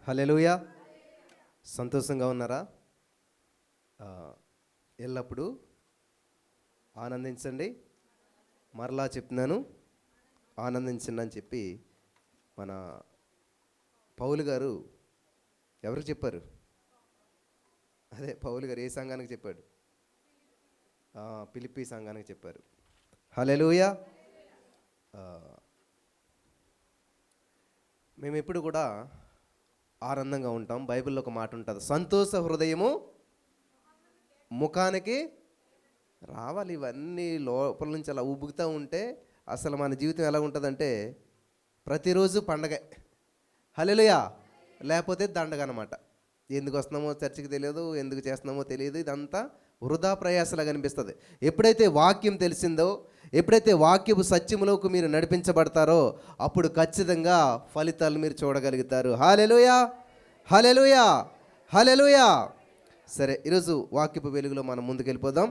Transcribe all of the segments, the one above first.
హల్లెలూయా. సంతోషంగా ఉన్నారా? ఎల్లప్పుడూ ఆనందించండి. మరలా చెప్తున్నాను, ఆనందించండి అని చెప్పి మన పౌలు గారు ఎవరికి చెప్పారు? అదే పౌలు గారు ఏ సంఘానికి చెప్పాడు? ఫిలిప్పీ సంఘానికి చెప్పారు. హల్లెలూయా. మేము ఎప్పుడు కూడా ఆనందంగా ఉంటాం. బైబిల్లో ఒక మాట ఉంటుంది, సంతోష హృదయము ముఖానికి రావాలి. ఇవన్నీ లోపల నుంచి అలా ఉబ్బుకుతూ ఉంటే అసలు మన జీవితం ఎలా ఉంటుందంటే ప్రతిరోజు పండగే. హల్లెలూయా. లేకపోతే దండగ అనమాట. ఎందుకు వస్తున్నామో చర్చికి తెలియదు, ఎందుకు చేస్తున్నామో తెలియదు. ఇదంతా వృధా ప్రయాసలా కనిపిస్తుంది. ఎప్పుడైతే వాక్యం తెలిసిందో, ఎప్పుడైతే వాక్యపు సత్యములోకి మీరు నడిపించబడతారో అప్పుడు ఖచ్చితంగా ఫలితాలు మీరు చూడగలుగుతారు. హల్లెలూయా, హల్లెలూయా, హల్లెలూయా. సరే, ఈరోజు వాక్యపు వెలుగులో మనం ముందుకెళ్ళిపోదాం.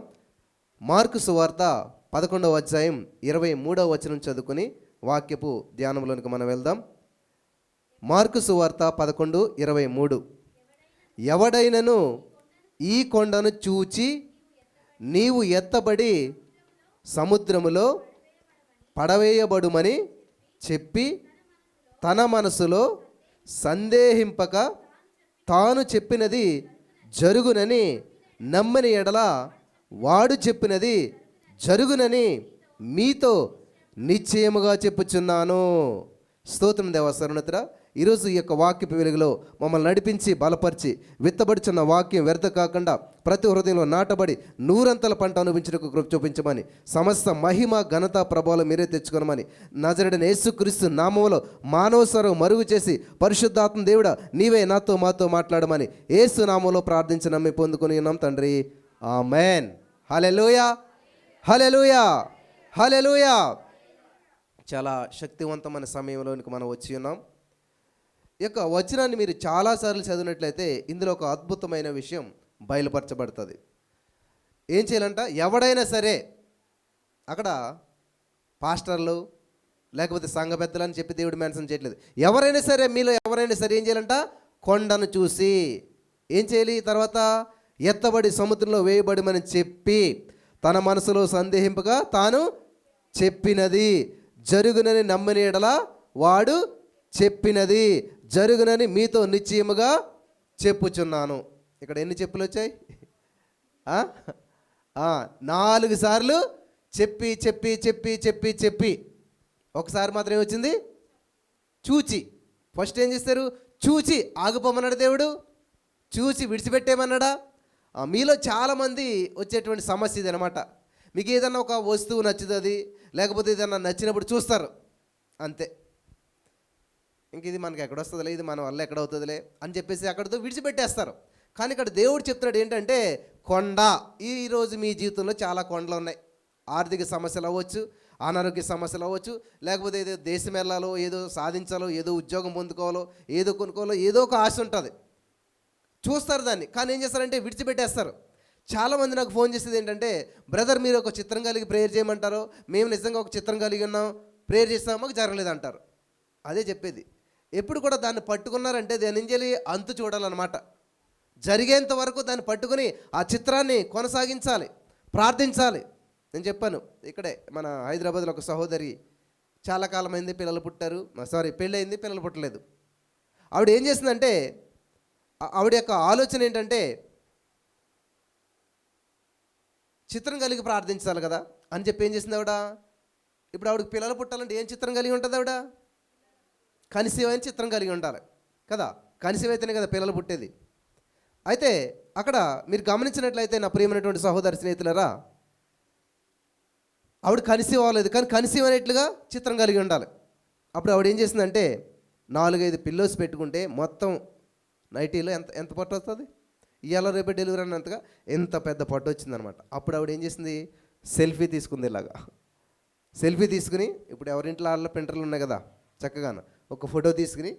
మార్కు సువార్త 11వ అధ్యాయం 23వ వచనం చదువుకొని వాక్యపు ధ్యానంలోనికి మనం వెళ్దాం. మార్కు సువార్త 11:23. ఎవడైనను ఈ కొండను చూచి నీవు ఎత్తబడి సముద్రములో పడవేయబడుమని చెప్పి తన మనసులో సందేహింపక తాను చెప్పినది జరుగునని నమ్మని ఎడల వాడు చెప్పినది జరుగునని మీతో నిశ్చయముగా చెప్పుచున్నాను. స్తోత్రం దేవా. సర్వోన్నతుడా, ఈరోజు ఈ యొక్క వాక్యపు వెలుగులో మమ్మల్ని నడిపించి బలపరిచి విత్తబడుచున్న వాక్యం వ్యర్థ కాకుండా ప్రతి హృదయంలో నాటబడి నూరంతల పంట అనుభవించడానికి కృప చూపించమని, సమస్త మహిమ ఘనత ప్రభావాలు మీరే తెచ్చుకోనమని నజరేయుడైన యేసుక్రీస్తు నామములో మానవ స్వరం మరుగు చేసి పరిశుద్ధాత్మ దేవుడా నీవే నాతో మాతో మాట్లాడమని యేసు నామములో ప్రార్థించి నమ్మి పొందుకొని ఉన్నాం తండ్రి. ఆమేన్. హల్లెలూయా, హల్లెలూయా, హల్లెలూయా. చాలా శక్తివంతమైన సమయంలోనికి మనం వచ్చి ఉన్నాం. ఈ యొక్క వచనాన్ని మీరు చాలాసార్లు చదివినట్లయితే ఇందులో ఒక అద్భుతమైన విషయం బయలుపరచబడుతుంది. ఏం చేయాలంట? ఎవడైనా సరే, అక్కడ పాస్టర్లు లేకపోతే సంఘ పెద్దలు అని చెప్పి దేవుడు మెన్షన్ చేయట్లేదు. ఎవరైనా సరే, మీలో ఎవరైనా సరే ఏం చేయాలంట? కొండను చూసి ఏం చేయాలి? తర్వాత ఎత్తబడి సముద్రంలో వేయబడమని చెప్పి తన మనసులో సందేహింపగా తాను చెప్పినది జరుగునని నమ్మని ఎడల వాడు చెప్పినది జరుగునని మీతో నిశ్చయముగా చెప్పుచున్నాను. ఇక్కడ ఎన్ని చెప్పులు వచ్చాయి? 4 సార్లు చెప్పి చెప్పి చెప్పి చెప్పి చెప్పి ఒకసారి మాత్రం ఏమొచ్చింది? చూచి. ఫస్ట్ ఏం చేస్తారు? చూచి ఆగిపోమన్నాడు దేవుడు, చూచి విడిచిపెట్టేమన్నాడా? మీలో చాలామంది వచ్చేటువంటి సమస్య ఇది అనమాట. మీకు ఏదన్నా ఒక వస్తువు నచ్చుతుంది, లేకపోతే ఏదన్నా నచ్చినప్పుడు చూస్తారు, అంతే. ఇంక ఇది మనకి ఎక్కడ వస్తుందిలే, ఇది మన వల్ల ఎక్కడ అవుతుందిలే అని చెప్పేసి అక్కడితో విడిచిపెట్టేస్తారు. కానీ ఇక్కడ దేవుడు చెప్తున్నాడు ఏంటంటే కొండ. ఈరోజు మీ జీవితంలో చాలా కొండలు ఉన్నాయి. ఆర్థిక సమస్యలు అవ్వచ్చు, అనారోగ్య సమస్యలు అవ్వచ్చు, లేకపోతే ఏదో దేశం వెళ్ళాలో, ఏదో సాధించాలో, ఏదో ఉద్యోగం పొందుకోవాలో, ఏదో కొనుక్కోవాలో, ఏదో ఒక ఆశ ఉంటుంది. చూస్తారు దాన్ని, కానీ ఏం చేస్తారంటే విడిచిపెట్టేస్తారు. చాలామంది నాకు ఫోన్ చేసేది ఏంటంటే, బ్రదర్ మీరు ఒక చిత్రం కలిగి ప్రేయర్ చేయమంటారు, మేము నిజంగా ఒక చిత్రం కలిగి ఉన్నాం, ప్రేయర్ చేస్తాం, మాకు జరగలేదు అంటారు. అదే చెప్పేది. ఎప్పుడు కూడా దాన్ని పట్టుకున్నారంటే దాని నుంచి అంతు చూడాలన్నమాట. జరిగేంత వరకు దాన్ని పట్టుకుని ఆ చిత్రాన్ని కొనసాగించాలి, ప్రార్థించాలి. నేను చెప్పాను, ఇక్కడే మన హైదరాబాద్లో ఒక సహోదరి చాలా కాలమైంది, పిల్లలు పుట్టారు, పెళ్ళయింది, పిల్లలు పుట్టలేదు. ఆవిడ ఏం చేసిందంటే, ఆవిడ యొక్క ఆలోచన ఏంటంటే చిత్రం కలిగి ప్రార్థించాలి కదా అని చెప్పి ఏం చేసింది ఆవిడ? ఇప్పుడు ఆవిడకి పిల్లలు పుట్టాలంటే ఏం చిత్రం కలిగి ఉంటుంది? ఆవిడ కన్సీవ్ అయిన చిత్రం కలిగి ఉండాలి కదా. కన్సీవ్ అయితేనే కదా పిల్లలు పుట్టేది. అయితే అక్కడ మీరు గమనించినట్లయితే నా ప్రియమైనటువంటి సహోదరి స్నేహితులరా, ఆవిడ కన్సీవ్ అవ్వలేదు, కానీ కన్సీవ్ అనేట్లుగా చిత్రం కలిగి ఉండాలి. అప్పుడు ఆవిడ ఏం చేసిందంటే 4-5 పిల్లోస్ పెట్టుకుంటే మొత్తం నైటీలో ఎంత పొట్టు వస్తుంది? ఇవాళ రేపు డెలివరీ అన్నంతగా ఎంత పెద్ద పొట్టు వచ్చిందనమాట. అప్పుడు ఆవిడ ఏం చేసింది? సెల్ఫీ తీసుకుంది. ఇలాగా సెల్ఫీ తీసుకుని, ఇప్పుడు ఎవరింట్లో వాళ్ళ ప్రింటర్లు ఉన్నాయి కదా, చక్కగా ఒక ఫోటో తీసుకుని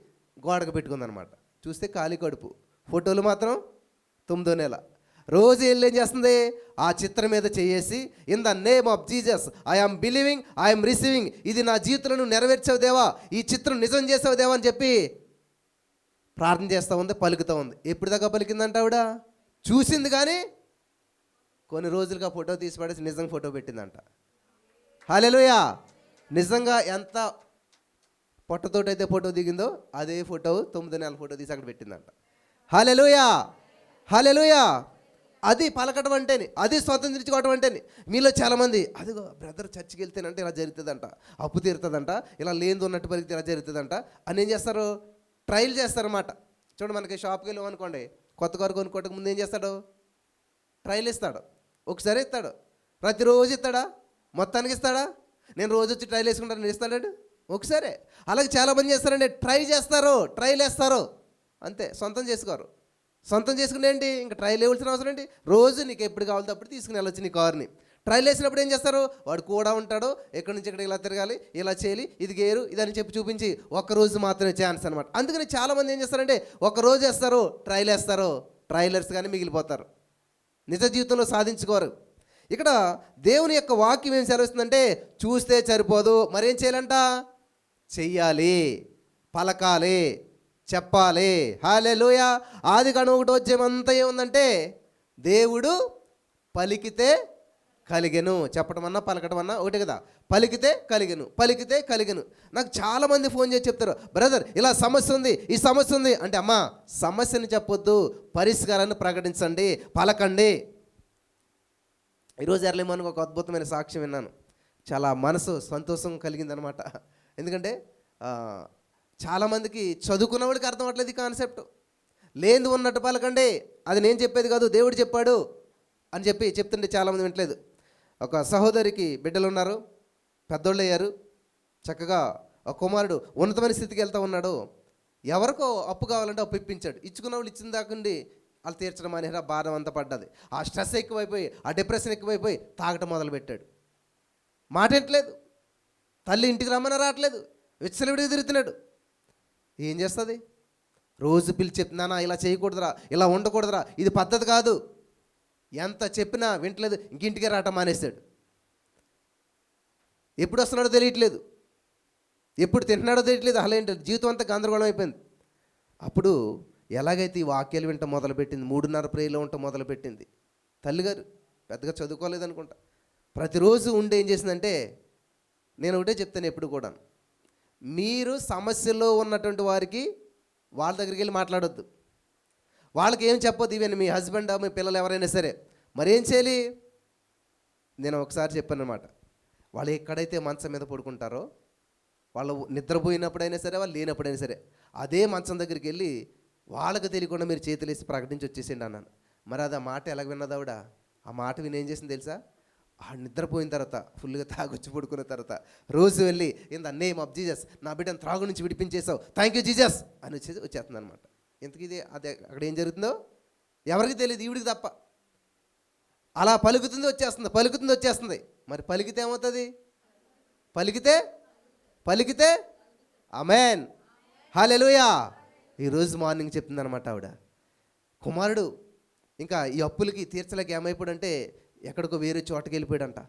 గోడకు పెట్టుకుందనమాట. చూస్తే ఖాళీ కడుపు, ఫోటోలు మాత్రం 9వ నెల. రోజు ఏం చేస్తుంది? ఆ చిత్రం మీద చేసి in the name of Jesus I am believing, I am receiving, ఇది నా జీవితంలో నువ్వు నెరవేర్చావు దేవా, ఈ చిత్రం నిజం చేసావు దేవా అని చెప్పి ప్రార్థన చేస్తూ ఉంది, పలుకుతూ ఉంది. ఎప్పుడు దాకా పలికిందంట ఆవిడ? చూసింది కానీ కొన్ని రోజులుగా ఫోటో తీసి పడేసి నిజంగా ఫోటో పెట్టిందంట. హల్లెలూయా. నిజంగా ఎంత పొట్టతోటైతే ఫోటో దిగిందో అదే ఫోటో 9 నెలల ఫోటో తీసి అక్కడ పెట్టిందంట. హల్లెలూయా, హల్లెలూయా. అది పలకడం అంటేనే, అది స్వతంత్రించుకోవడం అంటేనే. మీలో చాలామంది అదిగో బ్రదర్ చర్చికి వెళ్తేనంటే ఇలా జరుగుతుందంట, అప్పు తీరుతుందంట, ఇలా లేనిది ఉన్నట్టు పలికితే ఇలా జరుగుతుందంట అని ఏం చేస్తారు? ట్రయల్ చేస్తారన్నమాట. చూడండి, మనకి షాప్కి వెళ్ళాం అనుకోండి, కొత్త కారు కొనుక్కోవటం ముందు ఏం చేస్తాడు? ట్రయల్ ఇస్తాడు. ఒకసారి ఇస్తాడు, ప్రతిరోజు ఇస్తాడా? మొత్తానికి ఇస్తాడా? నేను రోజు వచ్చి ట్రయల్ వేసుకుంటాను, నేను ఇస్తాడండి ఒకసారి. అలాగే చాలామంది చేస్తారండి, ట్రై చేస్తారు, ట్రయల్ వేస్తారు, అంతే, సొంతం చేసుకోరు. సొంతం చేసుకుని ఏంటి, ఇంకా ట్రయల్ వేయాల్సిన అవసరం ఏంటి? రోజు నీకు ఎప్పుడు కావాలో అప్పుడు తీసుకుని వెళ్ళొచ్చు నీ కారుని. ట్రయల్ వేసినప్పుడు ఏం చేస్తారు? వాడు కూడా ఉంటాడు, ఎక్కడి నుంచి ఇక్కడ ఇలా తిరగాలి, ఇలా చేయాలి, ఇది గేరు, ఇదని చెప్పి చూపించి ఒక్కరోజు మాత్రమే ఛాన్స్ అనమాట. అందుకని చాలామంది ఏం చేస్తారంటే ఒక్కరోజు వేస్తారు, ట్రయల్ వేస్తారు, ట్రయలర్స్ కానీ మిగిలిపోతారు, నిజ జీవితంలో సాధించుకోరు. ఇక్కడ దేవుని యొక్క వాక్యం ఏం సెలవుస్తుందంటే చూస్తే సరిపోదు, మరేం చేయాలంట? చెయ్యాలి, పలకాలి, చెప్పాలి. హల్లెలూయా. ఆదికాండం 1వ అధ్యాయం అంతా ఏముందంటే దేవుడు పలికితే కలిగెను. చెప్పడం అన్నా పలకడం అన్నా ఒకటే కదా. పలికితే కలిగెను, పలికితే కలిగెను. నాకు చాలామంది ఫోన్ చేసి చెప్తారు, బ్రదర్ ఇలా సమస్య ఉంది, ఈ సమస్య ఉంది అంటే, అమ్మా సమస్యని చెప్పొద్దు, పరిష్కారాన్ని ప్రకటించండి, పలకండి. ఈరోజు ఎర్లేమోనికి ఒక అద్భుతమైన సాక్ష్యం విన్నాను. చాలా మనసు సంతోషం కలిగిందనమాట. ఎందుకంటే చాలామందికి చదువుకున్న వాళ్ళకి అర్థం అవ్వట్లేదు ఈ కాన్సెప్ట్. లేనిది ఉన్నట్టు పలకండి, అది నేను చెప్పేది కాదు, దేవుడు చెప్పాడు అని చెప్తుంటే చాలామంది వింటలేదు. ఒక సహోదరికి బిడ్డలు ఉన్నారు, పెద్దోళ్ళు అయ్యారు, చక్కగా ఒక కుమారుడు ఉన్నతమైన స్థితికి వెళ్తూ ఉన్నాడు. ఎవరికో అప్పు కావాలంటే అప్పు ఇప్పించాడు, ఇచ్చుకున్న వాళ్ళు ఇచ్చిన దాకుండి వాళ్ళు తీర్చడం అనేది ఆ భారం అంతా పడ్డది. ఆ స్ట్రెస్ ఎక్కువైపోయి, ఆ డిప్రెషన్ ఎక్కువైపోయి తాగటం మొదలుపెట్టాడు. మాట ఏంటలేదు, తల్లి ఇంటికి రమ్మని రావట్లేదు, విచ్చలవిడిగా తిరుగుతున్నాడు. ఏం చేస్తుంది? రోజు పిలిచి చెప్తున్నానా, ఇలా చేయకూడదురా, ఇలా ఉండకూడదురా, ఇది పద్ధతి కాదు. ఎంత చెప్పినా వింటలేదు, ఇంకింటికే రావటం మానేస్తాడు. ఎప్పుడు వస్తున్నాడో తెలియట్లేదు, ఎప్పుడు తింటున్నాడో తెలియట్లేదు. అలా ఏంటి, జీవితం అంతా గందరగోళం అయిపోయింది. అప్పుడు ఎలాగైతే ఈ వాక్యాలు వింట మొదలుపెట్టింది, 3:30 ప్రేయర్లో ఉంటాం మొదలుపెట్టింది. తల్లిగారు పెద్దగా చదువుకోలేదు అనుకుంటా, ప్రతిరోజు ఉండి ఏం చేసిందంటే, నేను ఒకటే చెప్తాను ఎప్పుడు కూడా, మీరు సమస్యలో ఉన్నటువంటి వారికి వాళ్ళ దగ్గరికి వెళ్ళి మాట్లాడొద్దు, వాళ్ళకి ఏం చెప్పొద్దు. ఈవెన్ మీ హస్బెండ్, మీ పిల్లలు ఎవరైనా సరే మరేం చేయాలి? నేను ఒకసారి చెప్పాను అనమాట, వాళ్ళు ఎక్కడైతే మంచం మీద పడుకుంటారో, వాళ్ళు నిద్రపోయినప్పుడైనా సరే, వాళ్ళు లేనప్పుడైనా సరే, అదే మంచం దగ్గరికి వెళ్ళి వాళ్ళకి తెలియకుండా మీరు చేతులేసి ప్రకటించి వచ్చేసిండి అన్నాను. మరి అది ఆ మాట ఎలాగ విన్నది ఆవిడ? ఆ మాట విని ఏం చేసింది తెలుసా? ఆ నిద్రపోయిన తర్వాత, ఫుల్గా తాగొచ్చి పడుకున్న తర్వాత రోజు వెళ్ళి, in the name of Jesus నా బిడ్డను త్రాగు నుంచి విడిపించేసావు, థ్యాంక్ యూ జీసస్ అని వచ్చేస్తుంది అనమాట. ఇంతకీ ఇది అదే అక్కడ ఏం జరుగుతుందో ఎవరికి తెలియదు, ఈవిడికి తప్ప. అలా పలుకుతుంది వచ్చేస్తుంది. మరి పలికితే ఏమవుతుంది? పలికితే ఆమేన్, హల్లెలూయా. ఈరోజు మార్నింగ్ చెప్తుంది అనమాట ఆవిడ, కుమారుడు ఇంకా ఈ అప్పులకి తీర్చలేక ఏమైపోయాడంటే ఎక్కడికో వేరే చోటకి వెళ్ళిపోయాడంట.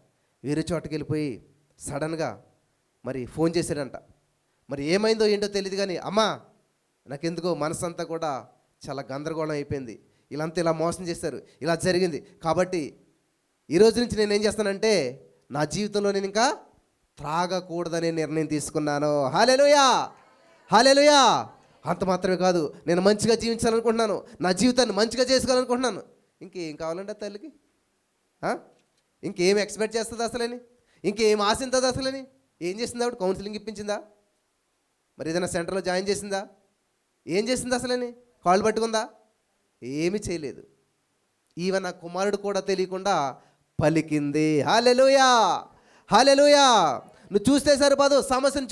వేరే చోటకి వెళ్ళిపోయి సడన్గా మరి ఫోన్ చేశాడంట. మరి ఏమైందో ఏంటో తెలియదు కానీ, అమ్మా నాకెందుకో మనసంతా కూడా చాలా గందరగోళం అయిపోయింది, ఇలా మోసం చేశారు, ఇలా జరిగింది, కాబట్టి ఈరోజు నుంచి నేను ఏం చేస్తానంటే నా జీవితంలో నేను ఇంకా త్రాగకూడదనే నిర్ణయం తీసుకున్నాను. హల్లెలూయా, హల్లెలూయా. అంత మాత్రమే కాదు, నేను మంచిగా జీవించాలనుకుంటున్నాను, నా జీవితాన్ని మంచిగా చేసుకోవాలనుకుంటున్నాను. ఇంకేం కావాలంటే తల్లికి? ఇంకేం ఎక్స్పెక్ట్ చేస్తుంది అసలని? ఇంకేం ఆశింతుంది అసలని? ఏం చేసింది ఆవిడ? కౌన్సిలింగ్ ఇప్పించిందా? మరి ఏదైనా సెంటర్లో జాయిన్ చేసిందా? ఏం చేసింది అసలని? కాళ్ళు పట్టుకుందా? ఏమీ చేయలేదు. ఈవెన్ నా కుమారుడు కూడా తెలియకుండా పలికింది. హల్లెలూయా, హల్లెలూయా. నువ్వు చూస్తే సరిపోదు, సమస్యను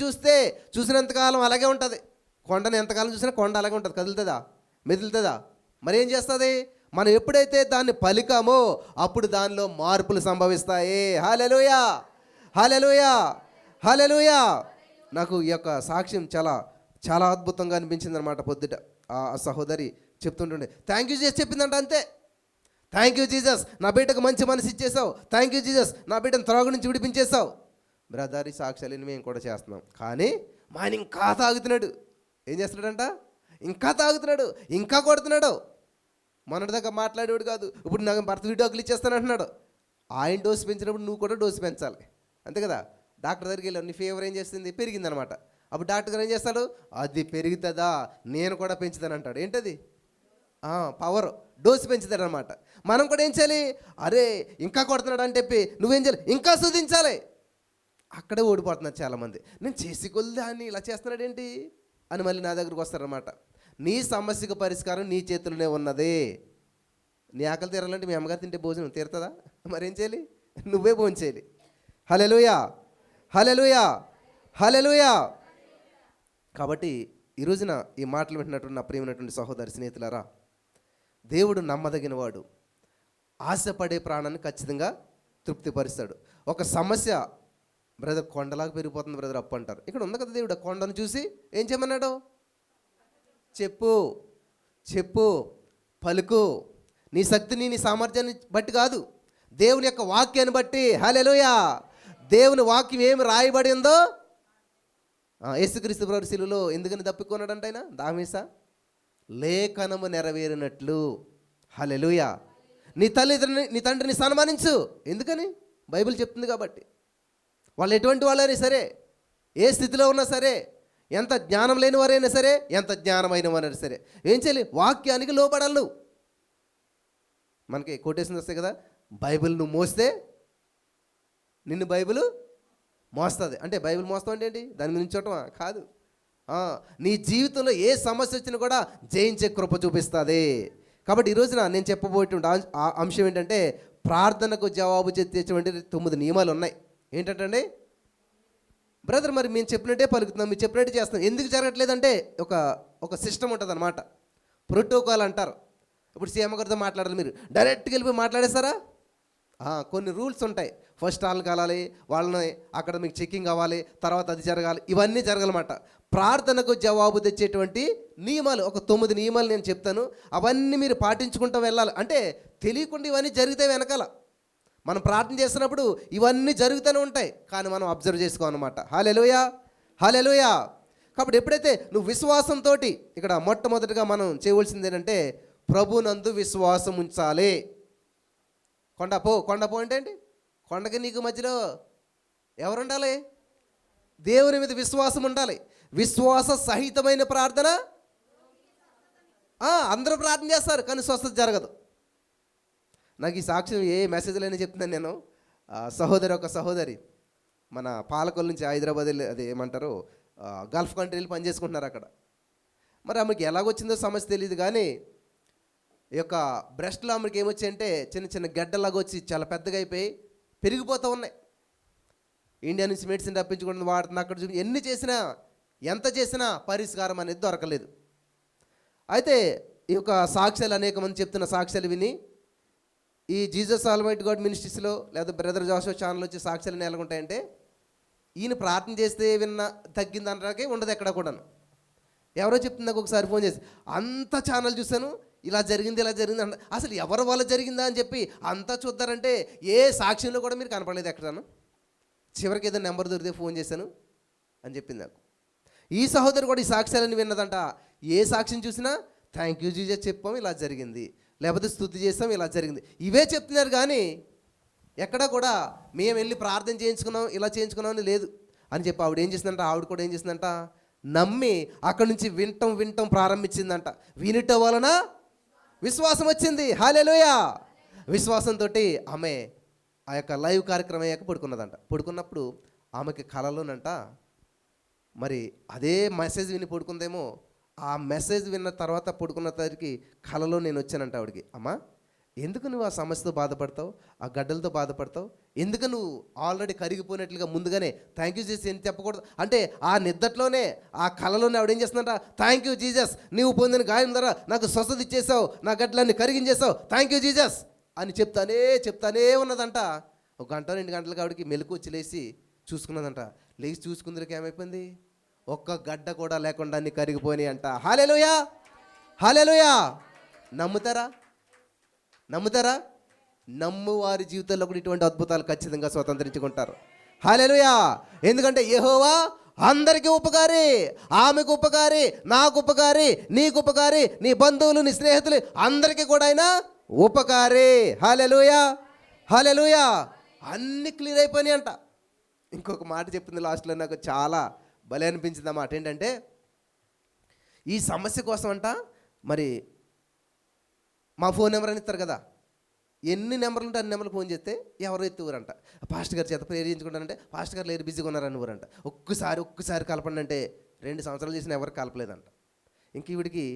చూసినంతకాలం అలాగే ఉంటుంది. కొండను ఎంతకాలం చూసినా కొండ అలాగే ఉంటుంది, కదులుతుందా, మెదులుతుందా? మరి ఏం చేస్తుంది? మనం ఎప్పుడైతే దాన్ని పలికామో అప్పుడు దానిలో మార్పులు సంభవిస్తాయి. హల్లెలూయా, హల్లెలూయా, హల్లెలూయా. నాకు ఈ యొక్క సాక్ష్యం చాలా చాలా అద్భుతంగా అనిపించింది అనమాట. పొద్దుట ఆ సహోదరి చెప్తుంటుండే, థ్యాంక్ యూ జీసస్ చెప్పిందంట, అంతే. థ్యాంక్ యూ జీసస్, నా బిడ్డకు మంచి మనసు ఇచ్చేసావు, థ్యాంక్ యూ జీసస్, నా బిడ్డను త్రాగు నుంచి విడిపించేసావు. బ్రదర్, ఈ సాక్ష్యాలు మేము కూడా చేస్తున్నాం, కానీ మా ఆయన ఇంకా తాగుతున్నాడు. ఏం చేస్తున్నాడంట? ఇంకా తాగుతున్నాడు, ఇంకా కొడుతున్నాడు. మొన్నటిదాకా మాట్లాడేవాడు కాదు, ఇప్పుడు నాకు భర్త వీడియోలు ఇచ్చేస్తాను అంటున్నాడు. ఆయన డోసు పెంచినప్పుడు నువ్వు కూడా డోసు పెంచాలి, అంతే కదా. డాక్టర్ దగ్గరికి వెళ్ళావు, నీ ఫీవర్ ఏం చేస్తుంది, పెరిగిందనమాట. అప్పుడు డాక్టర్ గారు ఏం చేస్తాడు, అది పెరుగుతుందా, నేను కూడా పెంచుతాను అంటాడు. ఏంటది? పవర్, డోసు పెంచుతాడు అనమాట. మనం కూడా ఏం చేయాలి, అరే ఇంకా కొడుతున్నాడు అని చెప్పి నువ్వేం చేయాలి, ఇంకా శోధించాలి. అక్కడే ఓడిపోతున్నారు చాలామంది. నేను చేసి కొద్దాన్ని ఇలా చేస్తున్నాడు ఏంటి అని మళ్ళీ నా దగ్గరకు వస్తారనమాట. నీ సమస్యకు పరిష్కారం నీ చేతుల్లోనే ఉన్నది. నీ ఆకలి తీరాలంటే మీ అమ్మగారు తింటే భోజనం తీరుతుందా? మరేం చేయాలి, నువ్వే భోజనం చేయాలి. హల్లెలూయా, హల్లెలూయా, హల్లెలూయా. కాబట్టి ఈ రోజున ఈ మాటలు వింటున్నటువంటి నా ప్రియమైనటువంటి సహోదరి స్నేహితులారా, దేవుడు నమ్మదగిన వాడు. ఆశపడే ప్రాణాన్ని ఖచ్చితంగా తృప్తిపరుస్తాడు. ఒక సమస్య, బ్రదర్ కొండలాగా పెరిగిపోతుంది బ్రదర్ అప్పు అంటారు. ఇక్కడ ఉంది కదా దేవుడు, కొండను చూసి ఏం చేయమన్నాడు, చెప్పు చెప్పు, పలుకు. నీ శక్తిని నీ సామర్థ్యాన్ని బట్టి కాదు, దేవుని యొక్క వాక్యాన్ని బట్టి. హల్లెలూయా. దేవుని వాక్యం ఏమి రాయబడి ఉందో, యేసుక్రీస్తు ప్రభువు శిలువలో ఎందుకని తప్పికొన్నాడంట ఆయన, దామేసా లేఖనము నెరవేరినట్లు. హల్లెలూయా. నీ తండ్రిని సన్మానించు, ఎందుకని, బైబిల్ చెప్తుంది కాబట్టి. వాళ్ళు ఎటువంటి వాళ్ళైనా సరే, ఏ స్థితిలో ఉన్నా సరే, ఎంత జ్ఞానం లేని వారైనా సరే, ఎంత జ్ఞానమైన వారైనా సరే ఏం చేయాలి, వాక్యానికి లోబడాలి. మనకి కొటేషన్ వస్తాయి కదా, బైబిల్ నువ్వు మోస్తే నిన్ను బైబిల్ మోస్తుంది. అంటే బైబిల్ మోస్తాం అంటే ఏంటి, దాని మీద ఉంచటమా కాదు. నీ జీవితంలో ఏ సమస్య వచ్చినా కూడా జయించే కృప చూపిస్తుంది. కాబట్టి ఈ రోజున నేను చెప్పబోయేటువంటి అంశం ఏంటంటే, ప్రార్థనకు జవాబు తెచ్చేటువంటి 9 నియమాలు ఉన్నాయి. ఏంటంటే, బ్రదర్ మరి మేము చెప్పినట్టే పలుకుతున్నాం, మీరు చెప్పినట్టే చేస్తాం, ఎందుకు జరగట్లేదంటే ఒక సిస్టమ్ ఉంటుంది అన్నమాట, ప్రోటోకాల్ అంటారు. ఇప్పుడు సీఎం గారితో మాట్లాడాలి, మీరు డైరెక్ట్గా వెళ్ళిపోయి మాట్లాడేస్తారా? కొన్ని రూల్స్ ఉంటాయి. ఫస్ట్ వాళ్ళని కలాలి, వాళ్ళని అక్కడ మీకు చెకింగ్ అవ్వాలి, తర్వాత అది జరగాలి, ఇవన్నీ జరగాలన్నమాట. ప్రార్థనకు జవాబు తెచ్చేటువంటి నియమాలు ఒక 9 నియమాలు నేను చెప్తాను. అవన్నీ మీరు పాటించుకుంటూ వెళ్ళాలి. అంటే తెలియకుండా ఇవన్నీ జరిగితే వెనకాల మనం ప్రార్థన చేస్తున్నప్పుడు ఇవన్నీ జరుగుతూనే ఉంటాయి, కానీ మనం అబ్జర్వ్ చేసుకోవాలన్నమాట. హల్లెలూయా, హల్లెలూయా. కాబట్టి ఎప్పుడైతే నువ్వు విశ్వాసంతో, ఇక్కడ మొట్టమొదటిగా మనం చేయవలసింది ఏంటంటే, ప్రభునందు విశ్వాసం ఉంచాలి. కొండపో అంటే ఏంటి, కొండకి నీకు మధ్యలో ఎవరు ఉండాలి, దేవుని మీద విశ్వాసం ఉండాలి. విశ్వాస సహితమైన ప్రార్థన. అందరూ ప్రార్థన చేస్తారు కానీ స్వస్థత జరగదు. నాకు ఈ సాక్ష్యం ఏ మెసేజ్లైనా చెప్తున్నాను నేను. ఒక సహోదరి మన పాలకొల్లు నుంచి హైదరాబాద్ వెళ్ళి, అది ఏమంటారు, గల్ఫ్ కంట్రీలు పనిచేసుకుంటున్నారు అక్కడ. మరి ఆమెకి ఎలాగొచ్చిందో సమస్య తెలియదు, కానీ ఈ యొక్క బ్రెస్ట్లో ఆమెకి ఏమొచ్చాయంటే చిన్న చిన్న గడ్డలాగా వచ్చి చాలా పెద్దగా అయిపోయి పెరిగిపోతూ ఉన్నాయి. ఇండియా నుంచి మెడిసిన్ రప్పించుకుంటుంది, వాడుతుంది, అక్కడ చూపి ఎన్ని చేసినా ఎంత చేసినా పరిష్కారం అనేది దొరకలేదు. అయితే ఈ యొక్క సాక్ష్యాలు అనేక మంది చెప్తున్న సాక్ష్యాలు విని, ఈ జీసస్ ఆల్మైటీ గాడ్ మినిస్ట్రీస్లో లేదా బ్రదర్ జాషువా ఛానల్ వచ్చే సాక్ష్యాలు ఎలాగుంటాయంటే, ఈయన ప్రార్థన చేస్తే తగ్గింది అనడాకే ఉండదు ఎక్కడ కూడాను. ఎవరో చెప్తుంది నాకు ఒకసారి ఫోన్ చేసి, అంత ఛానల్ చూశాను, ఇలా జరిగింది అంట. అసలు ఎవరి వల్ల జరిగిందా అని చెప్పి అంతా చూద్దారంటే ఏ సాక్ష్యంలో కూడా మీరు కనపడలేదు ఎక్కడాను. చివరికి ఏదో నెంబర్ దొరికితే ఫోన్ చేశాను అని చెప్పింది నాకు. ఈ సహోదరు కూడా ఈ సాక్ష్యాలని విన్నదంట. ఏ సాక్ష్యం చూసినా థ్యాంక్ యూ జీజస్ చెప్పాం ఇలా జరిగింది, లేకపోతే స్తుతి చేస్తాం ఇలా జరిగింది, ఇవే చెప్తున్నారు. కానీ ఎక్కడా కూడా మేము వెళ్ళి ప్రార్థన చేయించుకున్నాం, ఇలా చేయించుకున్నాం అని లేదు అని చెప్పి ఆవిడ ఏం చేసిందంట, ఆవిడ కూడా ఏం చేసిందంట, నమ్మి అక్కడి నుంచి వింటం ప్రారంభించిందంట. వినటం వలన విశ్వాసం వచ్చింది. హల్లెలూయా. విశ్వాసంతో ఆమె ఆ యొక్క లైవ్ కార్యక్రమం అయ్యాక పడుకున్నదంట. పడుకున్నప్పుడు ఆమెకి కలలోనంట, మరి అదే మెసేజ్ విని పడుకుందేమో, ఆ మెసేజ్ విన్న తర్వాత పడుకున్న తరికి కలలో నేను వచ్చానంట ఆవిడకి. అమ్మా, ఎందుకు నువ్వు ఆ సమస్యతో బాధపడతావు, ఆ గడ్డలతో బాధపడతావు, ఎందుకు నువ్వు ఆల్రెడీ కరిగిపోయినట్లుగా ముందుగానే థ్యాంక్ యూ జీసస్ ఏం చెప్పకూడదు అంటే, ఆ నిద్దట్లోనే ఆ కళలోనే ఆవిడ ఏం చేస్తుందంట, థ్యాంక్ యూ జీసస్, నీవు పొందిన గాయం ద్వారా నాకు స్వస్థత ఇచ్చేసావు, నా గడ్డలన్నీ కరిగించేసావు, థ్యాంక్ యూ జీసస్ అని చెప్తానే ఉన్నదంట. 1 గంట 2 గంటలకు ఆవిడకి మెలకు వచ్చి లేచి చూసుకున్నదంట. లేచి చూసుకుందరికి ఏమైపోయింది, ఒక్క గడ్డ కూడా లేకుండా అన్ని కరిగిపోయినాయి అంట. హల్లెలూయా, హల్లెలూయా. నమ్ముతారా? నమ్ము వారి జీవితంలో కూడా ఇటువంటి అద్భుతాలు ఖచ్చితంగా స్వతంత్రించుకుంటారు. హల్లెలూయా. ఎందుకంటే యెహోవా అందరికీ ఉపకారి, ఆమెకు ఉపకారి, నాకు ఉపకారి, నీకు ఉపకారి, నీ బంధువులు, నీ స్నేహితులు అందరికీ కూడా ఆయన ఉపకారి. హల్లెలూయా, హల్లెలూయా. అన్ని క్లియర్ అయిపోయినాయి అంట. ఇంకొక మాట చెప్పింది లాస్ట్లో, నాకు చాలా భలే అనిపించింది. ఆ మాట ఏంటంటే, ఈ సమస్య కోసం అంట మరి మా ఫోన్ నెంబర్ అని ఇస్తారు కదా, ఎన్ని నెంబర్లు ఉంటే అన్ని నెంబర్లు ఫోన్ చేస్తే ఎవరు ఎత్తువరంట. పాస్టర్ గారి చేత ప్రేయర్ చేయించుకుంటారంటే పాస్టర్ గారు లేరు, బిజీగా ఉన్నారని ఊరంట. ఒక్కసారి కలపండి అంటే 2 సంవత్సరాలు చేసిన ఎవరికి కలపలేదంట. ఇంక ఈవిడికి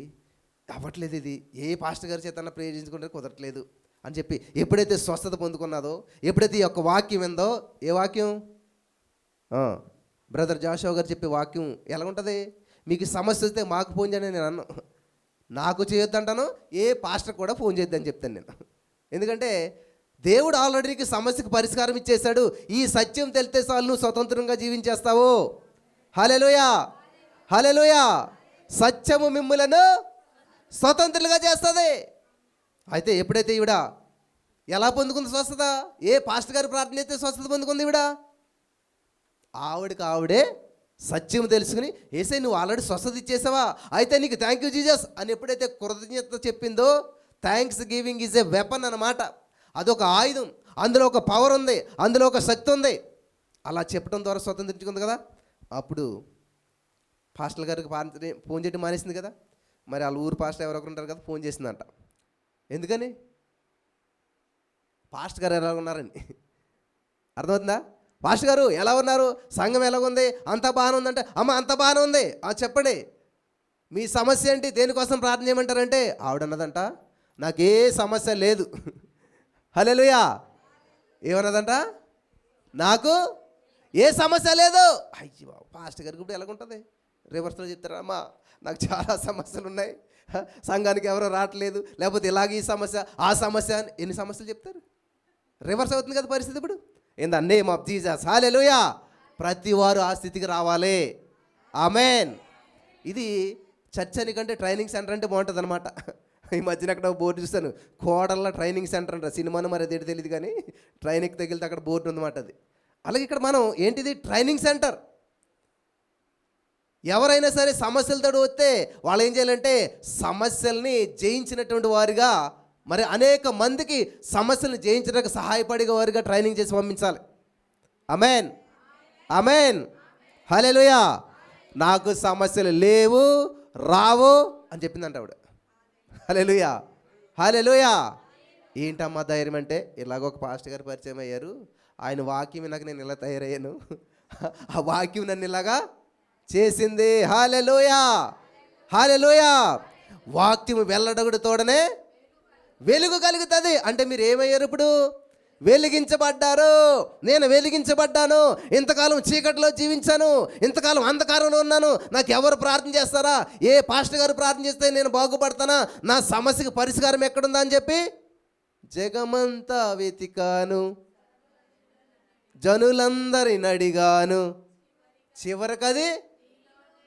అవ్వట్లేదు, ఇది ఏ పాస్టర్ గారి చేత ప్రేయర్ చేయించుకుంటే కుదరట్లేదు అని చెప్పి ఎప్పుడైతే స్వస్థత పొందుకున్నదో, ఎప్పుడైతే ఈ యొక్క వాక్యం ఏందో, ఏ వాక్యం, బ్రదర్ జాషువా గారు చెప్పే వాక్యం ఎలా ఉంటుంది, మీకు సమస్య వస్తే మాకు ఫోన్ చేయండి నేను అన్నాను. నాకు చేయొద్దంటాను, ఏ పాస్టర్ కూడా ఫోన్ చేయొద్దని చెప్తాను నేను. ఎందుకంటే దేవుడు ఆల్రెడీ నీకు సమస్యకు పరిష్కారం ఇచ్చేశాడు. ఈ సత్యం తెలితే చాలు, నువ్వు స్వతంత్రంగా జీవించేస్తావు. హల్లెలూయా, హల్లెలూయా. సత్యము మిమ్ములను స్వతంత్రులుగా చేస్తుంది. అయితే ఎప్పుడైతే ఈవిడ ఎలా పొందుకుంది స్వస్థత, ఏ పాస్టర్ గారు ప్రార్థన చేస్తే స్వస్థత పొందుకుంది ఈవిడ, ఆవిడే సత్యం తెలుసుకుని, ఏసై నువ్వు ఆల్రెడీ స్వస్థత ఇచ్చేసావా, అయితే నీకు థ్యాంక్ యూ జీసస్ అని ఎప్పుడైతే కృతజ్ఞత చెప్పిందో, thanks giving is a weapon అన్నమాట. అదొక ఆయుధం, అందులో ఒక పవర్ ఉంది, అందులో ఒక శక్తి ఉంది. అలా చెప్పడం ద్వారా స్వతంత్రించుకుంది కదా. అప్పుడు పాస్టర్ గారికి ఫోన్ చేయడం మానేసింది కదా. మరి వాళ్ళ ఊరు పాస్టర్ ఎవరొకరు ఉంటారు కదా, ఫోన్ చేసిందంట. ఎందుకని, పాస్టర్ గారు ఎలా ఉన్నారని. అర్థమవుతుందా? పాస్టర్ గారు ఎలా ఉన్నారు, సంఘం ఎలా ఉంది, అంతా బాగానే ఉందంటే, అమ్మ అంత బాగానే ఉంది, చెప్పండి మీ సమస్య ఏంటి, దేనికోసం ప్రార్థన చేయమంటారంటే, ఆవిడన్నదంట నాకే సమస్య లేదు. హల్లెలూయా. ఏమన్నదంట, నాకు ఏ సమస్య లేదు. అయ్యో పాస్టర్ గారికి ఇప్పుడు ఎలాగుంటుంది, రివర్స్లో చెప్తారా, అమ్మా నాకు చాలా సమస్యలు ఉన్నాయి, సంఘానికి ఎవరో రావట్లేదు, లేకపోతే ఇలాగ ఈ సమస్య ఆ సమస్య అని ఎన్ని సమస్యలు చెప్తారు. రివర్స్ అవుతుంది కదా పరిస్థితి ఇప్పుడు. In the name of Jesus, hallelujah. ప్రతి వారు ఆ స్థితికి రావాలి. ఆమెన్. ఇది చర్చ్ అని కంటే ట్రైనింగ్ సెంటర్ అంటే బాగుంటుంది అనమాట. ఈ మధ్యన అక్కడ బోర్డు చూస్తాను, కోడళ్ళ ట్రైనింగ్ సెంటర్ అంట. సినిమాను మరి అదేంటి తెలియదు కానీ ట్రైనింగ్ తగిలితే అక్కడ బోర్డు ఉందన్నమాట అది. అలాగే ఇక్కడ మనం ఏంటిది, ట్రైనింగ్ సెంటర్. ఎవరైనా సరే సమస్యలతో వస్తే వాళ్ళు ఏం చేయాలంటే, సమస్యల్ని జయించినటువంటి వారిగా, మరి అనేక మందికి సమస్యలను జయించడానికి సహాయపడే వారిగా ట్రైనింగ్ చేసి పంపించాలి. ఆమేన్, ఆమేన్, హల్లెలూయా. నాకు సమస్యలు లేవు, రావు అని చెప్పిందంట ఆవిడ. హల్లెలూయా, హల్లెలూయా. ఏంటమ్మా ధైర్యం అంటే, ఇలాగ ఒక పాస్టర్ గారు పరిచయం అయ్యారు, ఆయన వాక్యం నాకు నేను ఇలా తయారయ్యాను, ఆ వాక్యం నన్ను ఇలాగా చేసింది. హల్లెలూయా, హల్లెలూయా. వాక్యం వెల్లడగుడు తోడనే వెలుగు కలుగుతుంది. అంటే మీరు ఏమయ్యారు ఇప్పుడు, వెలిగించబడ్డారు. నేను వెలిగించబడ్డాను. ఇంతకాలం చీకటిలో జీవించాను, ఇంతకాలం అంధకారంలో ఉన్నాను, నాకు ఎవరు ప్రార్థన చేస్తారా, ఏ పాస్టర్ గారు ప్రార్థన చేస్తే నేను బాగుపడతానా, నా సమస్యకు పరిష్కారం ఎక్కడుందా అని చెప్పి జగమంతా వెతికాను, జనులందరిని అడిగాను, చివరికది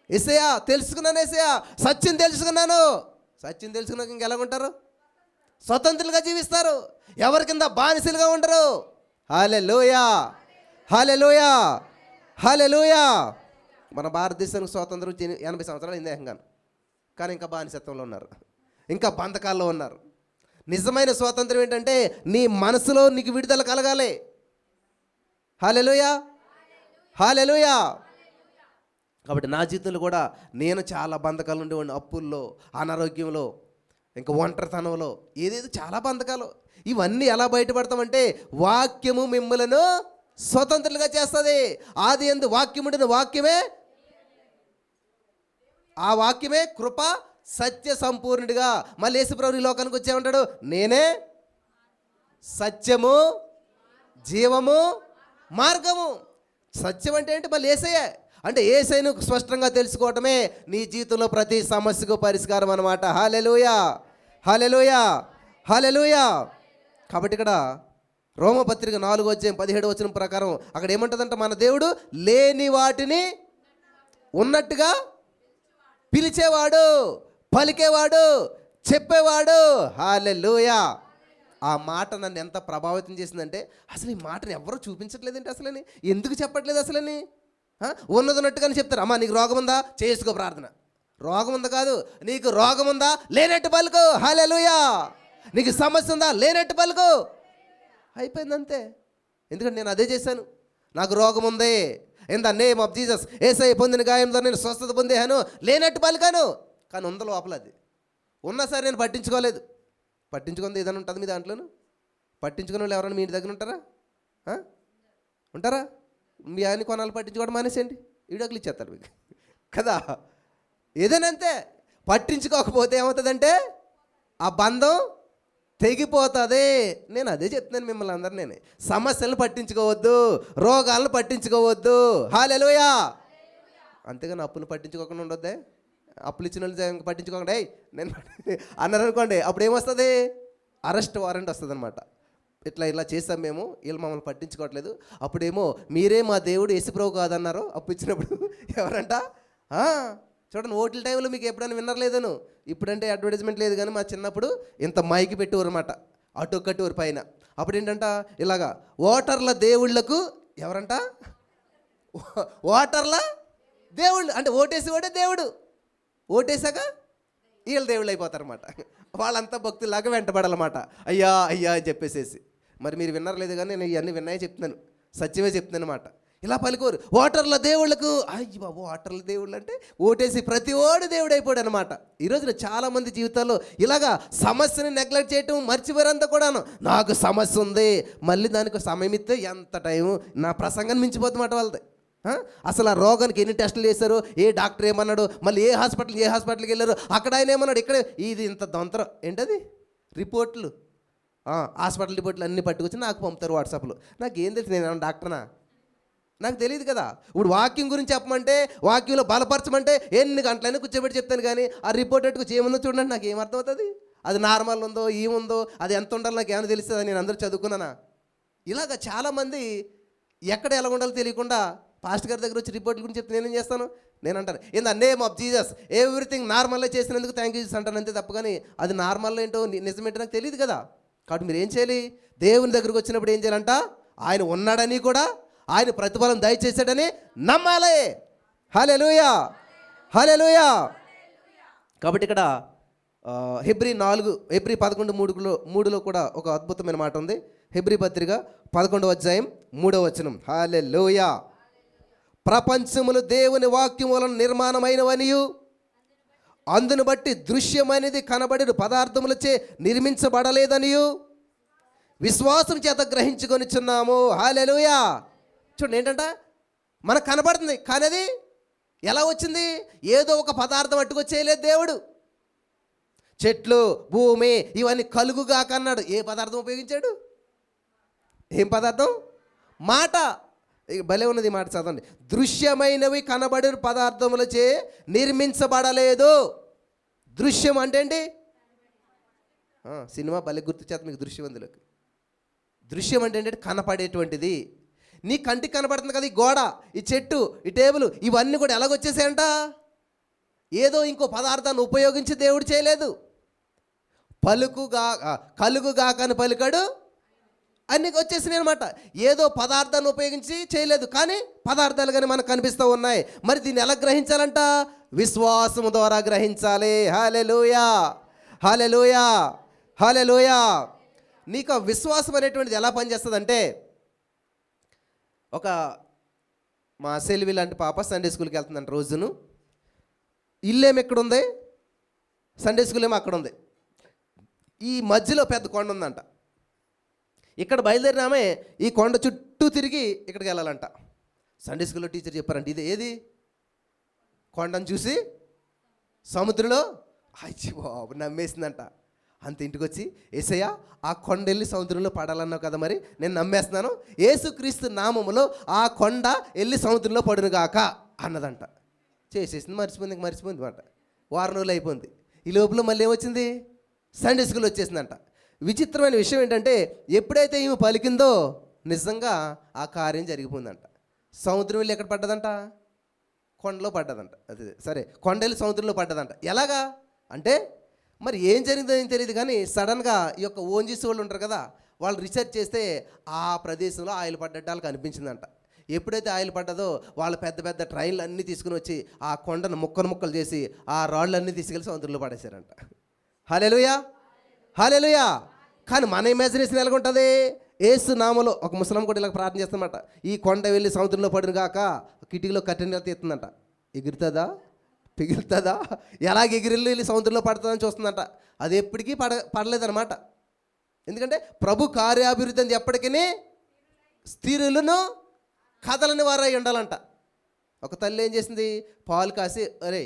యేసయ్యా తెలుసుకున్నాను, యేసయ్యా సత్యం తెలుసుకున్నాను. సత్యం తెలుసుకున్నాక ఇంకెలాగుంటారు, స్వతంత్రులుగా జీవిస్తారు, ఎవరి కింద బానిసలుగా ఉండరు. హల్లెలూయా, హల్లెలూయా, హల్లెలూయా. మన భారతదేశానికి స్వాతంత్రం 80 సంవత్సరాలు అయింది ఏకంగాను, కానీ ఇంకా బానిసత్వంలో ఉన్నారు, ఇంకా బంధకాల్లో ఉన్నారు. నిజమైన స్వాతంత్రం ఏంటంటే, నీ మనసులో నీకు విడుదల కలగాలి. హల్లెలూయా, హల్లెలూయా. కాబట్టి నా జీవితంలో కూడా నేను చాలా బంధకాలు ఉండేవాడిని, అప్పుల్లో, అనారోగ్యంలో, ఇంకా ఒంటరితనంలో, ఏదేదో చాలా బంధకాలు. ఇవన్నీ ఎలా బయటపడతామంటే, వాక్యము మిమ్మలను స్వతంత్రులుగా చేస్తుంది. ఆది యందు వాక్యముండిన వాక్యమే, ఆ వాక్యమే కృప సత్య సంపూర్ణుడిగా. మళ్ళీ యేసుప్రభు ఈ లోకానికి వచ్చేమంటాడు, నేనే సత్యము, జీవము, మార్గము. సత్యం అంటే ఏంటి, మళ్ళీ యేసయ్యే. అంటే యేసయ్యను స్పష్టంగా తెలుసుకోవటమే నీ జీవితంలో ప్రతి సమస్యకు పరిష్కారం అన్నమాట. హల్లెలూయా, హల్లెలూయా, హల్లెలూయా. కాబట్టి ఇక్కడ రోమపత్రిక 4:17 ప్రకారం అక్కడ ఏమంటుందంటే, మన దేవుడు లేని వాటిని ఉన్నట్టుగా పిలిచేవాడు, పలికేవాడు, చెప్పేవాడు. హల్లెలూయా. ఆ మాట నన్ను ఎంత ప్రభావితం చేసిందంటే, అసలు ఈ మాటను ఎవరూ చూపించట్లేదంటే, అసలని ఎందుకు చెప్పట్లేదు అసలని. ఉన్నదన్నట్టుగానే చెప్తారు. అమ్మా నీకు రోగం ఉందా, చేసుకో ప్రార్థన. రోగం ఉందా కాదు, నీకు రోగం ఉందా లేనట్టు పలుకు. హల్లెలూయా. నీకు సమస్య ఉందా లేనట్టు పలుకు. అయిపోయింది అంతే. ఎందుకంటే నేను అదే చేశాను. నాకు రోగం ఉంది, in the name of Jesus, యేసయ్య పొందిన గాయంతో నేను స్వస్థత పొందాను లేనట్టు పలికాను. కానీ ఉంద లోపల అది ఉన్నా సరే నేను పట్టించుకోలేదు. పట్టించుకుంది ఏదైనా ఉంటుంది మీ దాంట్లోనూ? పట్టించుకునే వాళ్ళు ఎవరైనా మీ ఇంటి దగ్గర ఉంటారా? ఉంటారా? మీ ఆయన కొనాలి పట్టించుకోవడం మానేసేయండి, వీడియోలు ఇచ్చేస్తారు మీకు కదా. ఏదైనా అంతే. పట్టించుకోకపోతే ఏమవుతుందంటే ఆ బంధం తెగిపోతుంది. నేను అదే చెప్తున్నాను మిమ్మల్ని అందరు. నేను సమస్యలను పట్టించుకోవద్దు, రోగాలను పట్టించుకోవద్దు. హల్లెలూయా. అంతేగాని అప్పులు పట్టించుకోకుండా ఉండొద్దే. అప్పులు ఇచ్చిన వాళ్ళు పట్టించుకోకుండా నేను అన్నారు అనుకోండి, అప్పుడు ఏమొస్తుంది? అరెస్ట్ వారెంట్ వస్తుంది అనమాట. ఇలా చేస్తాం మేము, వీళ్ళు మమ్మల్ని పట్టించుకోవట్లేదు. అప్పుడేమో మీరే మా దేవుడు యేసుప్రభు కాదన్నారు అప్పు ఇచ్చినప్పుడు. ఎవరంట? చూడండి, ఓట్ల టైంలో మీకు ఎప్పుడైనా విన్నర్లేదను. ఇప్పుడంటే అడ్వర్టైజ్మెంట్ లేదు, కానీ మా చిన్నప్పుడు ఇంత మైకి పెట్టేవారు అనమాట, అటు కట్టేవారు పైన. అప్పుడు ఏంటంట, ఇలాగా ఓటర్ల దేవుళ్లకు ఎవరంట? ఓటర్ల దేవుళ్ళు అంటే ఓటేసేవాడే దేవుడు. ఓటేసాక వీళ్ళు దేవుళ్ళు అయిపోతారన్నమాట. వాళ్ళంతా భక్తులాగా వెంటబడాలన్నమాట. అయ్యా అయ్యా అని చెప్పేసేసి. మరి మీరు విన్నర్లేదు, కానీ నేను ఇవన్నీ విన్నాయే చెప్తున్నాను, సత్యమే చెప్తున్నాను అనమాట. ఇలా పలుకోరు. ఓటర్ల దేవుళ్ళకు, అయ్యి బాబు ఓటర్ల దేవుళ్ళు అంటే ఓటేసి ప్రతి ఓడు దేవుడు అయిపోయాడు అనమాట. ఈరోజు చాలామంది జీవితాల్లో ఇలాగా సమస్యని నెగ్లెక్ట్ చేయటం మర్చిపోయారంతా కూడాను. నాకు సమస్య ఉంది, మళ్ళీ దానికి సమయం ఇస్తే ఎంత టైము, నా ప్రసంగాన్ని మించిపోతున్నమాట వాళ్ళది. అసలు ఆ రోగానికి ఎన్ని టెస్టులు చేశారు, ఏ డాక్టర్ ఏమన్నాడు, మళ్ళీ ఏ హాస్పిటల్కి వెళ్ళారు, అక్కడ ఆయన ఏమన్నాడు, ఇక్కడ ఇది ఇంత దొంతరం ఏంటది రిపోర్ట్లు, హాస్పిటల్ రిపోర్ట్లు అన్నీ పట్టుకొచ్చి నాకు పంపుతారు వాట్సాప్లో. నాకు ఏం తెలుసు, నేను ఏమన్నా డాక్టర్నా? నాకు తెలియదు కదా. ఇప్పుడు వాక్యం గురించి చెప్పమంటే, వాక్యంలో బలపరచమంటే ఎన్ని గంటలైనా కూర్చోబెట్టి చెప్తాను, కానీ ఆ రిపోర్ట్ పెట్టుకొచ్చి ఏముందో చూడండి, నాకు ఏమర్థమవుతుంది? అది నార్మల్ ఉందో ఏముందో, అది ఎంత ఉండాలో నాకు ఏమైనా తెలుస్తుందా? నేను అందరూ చదువుకున్నానా? ఇలాగ చాలామంది ఎక్కడ ఎలా ఉండాలో తెలియకుండా పాస్ట్ గారి దగ్గర వచ్చి రిపోర్ట్ల గురించి చెప్తే నేనేం చేస్తాను? నేను అంటాను, in the name of Jesus everything నార్మల్గా చేసినందుకు థ్యాంక్ యూ జీసస్ అంటాను అంతే తప్ప, కానీ అది నార్మల్ ఏంటో నిజమేంటో నాకు తెలియదు కదా. కాబట్టి మీరు ఏం చేయాలి? దేవుని దగ్గరకు వచ్చినప్పుడు ఏం చేయాలంట? ఆయన ఉన్నాడని కూడా, ఆయన ప్రతిఫలం దయచేసాడని నమ్మాలి. హల్లెలూయా, హల్లెలూయా. కాబట్టి ఇక్కడ హెబ్రీ 11:3 కూడా ఒక అద్భుతమైన మాట ఉంది. హెబ్రీ పత్రిక 11వ అధ్యాయం 3వ వచనం. హల్లెలూయా. ప్రపంచములు దేవుని వాక్యం వలన నిర్మాణమైనవనియు, అందును బట్టి దృశ్యమైనది కనబడిన పదార్థములచే నిర్మించబడలేదనియు విశ్వాసం చేత గ్రహించుకొనిచున్నాము. హల్లెలూయా. చూడండి, ఏంటంట, మనకు కనబడుతుంది, కానీ అది ఎలా వచ్చింది? ఏదో ఒక పదార్థం అట్టుకొచ్చేయలేదు దేవుడు. చెట్లు, భూమి ఇవన్నీ కలుగుగాక అన్నాడు. ఏ పదార్థం ఉపయోగించాడు? ఏం పదార్థం? మాట. భలే ఉన్నది మాట, చదవండి. దృశ్యమైనవి కనబడిన పదార్థములచే నిర్మించబడలేదు. దృశ్యం అంటే ఏంటి? సినిమా భలే గుర్తు చేత మీకు దృశ్యవంతులకు. దృశ్యం అంటే ఏంటంటే కనపడేటువంటిది. నీ కంటికి కనపడుతుంది కదా, ఈ గోడ, ఈ చెట్టు, ఈ టేబుల్, ఇవన్నీ కూడా ఎలాగొచ్చేసాయంట? ఏదో ఇంకో పదార్థాన్ని ఉపయోగించి దేవుడు చేయలేదు. కలుగుగాకని పలికాడు, అన్నీ వచ్చేసినాయి అనమాట. ఏదో పదార్థాన్ని ఉపయోగించి చేయలేదు, కానీ పదార్థాలు కానీ మనకు కనిపిస్తూ ఉన్నాయి. మరి దీన్ని ఎలా గ్రహించాలంట? విశ్వాసము ద్వారా గ్రహించాలి. హల్లెలూయా, హల్లెలూయా, హల్లెలూయా. నీకు విశ్వాసం అనేటువంటిది ఎలా పనిచేస్తుందంటే, మా సెల్వి లాంటి పాప సండే స్కూల్కి వెళ్తుందంట రోజును. ఇల్లేమో ఎక్కడుంది, సండే స్కూల్ ఏమో అక్కడ ఉంది. ఈ మధ్యలో పెద్ద కొండ ఉందంట. ఇక్కడ బయలుదేరినామే ఈ కొండ చుట్టూ తిరిగి ఇక్కడికి వెళ్ళాలంట. సండే స్కూల్లో టీచర్ చెప్పారంట, ఇది ఏది? కొండను చూసి సముద్రంలో. అయ్యి బాబు, నమ్మేసిందంట. అంత ఇంటికి వచ్చి, యేసయ్య ఆ కొండ వెళ్ళి సముద్రంలో పడాలన్నావు కదా, మరి నేను నమ్మేస్తున్నాను, యేసుక్రీస్తు నామములో ఆ కొండ వెళ్ళి సముద్రంలో పడునుగాక అన్నదంట. చేసేసింది, మర్చిపోయింది మాట. వారం రోజులు అయిపోయింది. ఈ లోపల మళ్ళీ ఏమొచ్చింది? సండే స్కూల్ వచ్చేసిందంట. విచిత్రమైన విషయం ఏంటంటే, ఎప్పుడైతే ఈమె పలికిందో నిజంగా ఆ కార్యం జరిగిపోయిందంట. సముద్రం వెళ్ళి ఎక్కడ పడ్డదంట? కొండలో పడ్డదంట. అదే సరే, కొండ వెళ్ళి సముద్రంలో పడ్డదంట. ఎలాగా అంటే, మరి ఏం జరిగిందో ఏం తెలియదు, కానీ సడన్గా ఈ యొక్క ఓంజీస్ వాళ్ళు ఉంటారు కదా, వాళ్ళు రీసెర్చ్ చేస్తే ఆ ప్రదేశంలో ఆయిల్ పడ్డట్టు వాళ్ళకి అనిపించిందంట. ఎప్పుడైతే ఆయిల్ పడ్డదో వాళ్ళు పెద్ద పెద్ద ట్రైన్లు అన్నీ తీసుకుని వచ్చి ఆ కొండను ముక్కలు చేసి ఆ రాళ్ళన్నీ తీసుకెళ్ళి సముద్రంలో పడేశారంట. హల్లెలూయా, హల్లెలూయా. కానీ మన ఇమాజినేషన్ ఎలాగుంటుంది? యేసు నామములో ఒక ముసలం కూడా ఇలా ప్రార్థన చేస్తామన్నమాట. ఈ కొండ వెళ్ళి సముద్రంలో పడిన కాక కిటికీలో కట్టెని తీస్తుందంట. ఎగురుతుందా, పిగులుతుందా, ఎలాగ ఎగిరిల్లు సముద్రంలో పడుతుందని చూస్తుందంట. అది ఎప్పటికీ పడలేదన్నమాట. ఎందుకంటే ప్రభు కార్యాభివృద్ధి అని ఎప్పటికీ స్థిరులను కథలని వారై ఉండాలంట. ఒక తల్లి ఏం చేసింది? పాలు కాసి అరే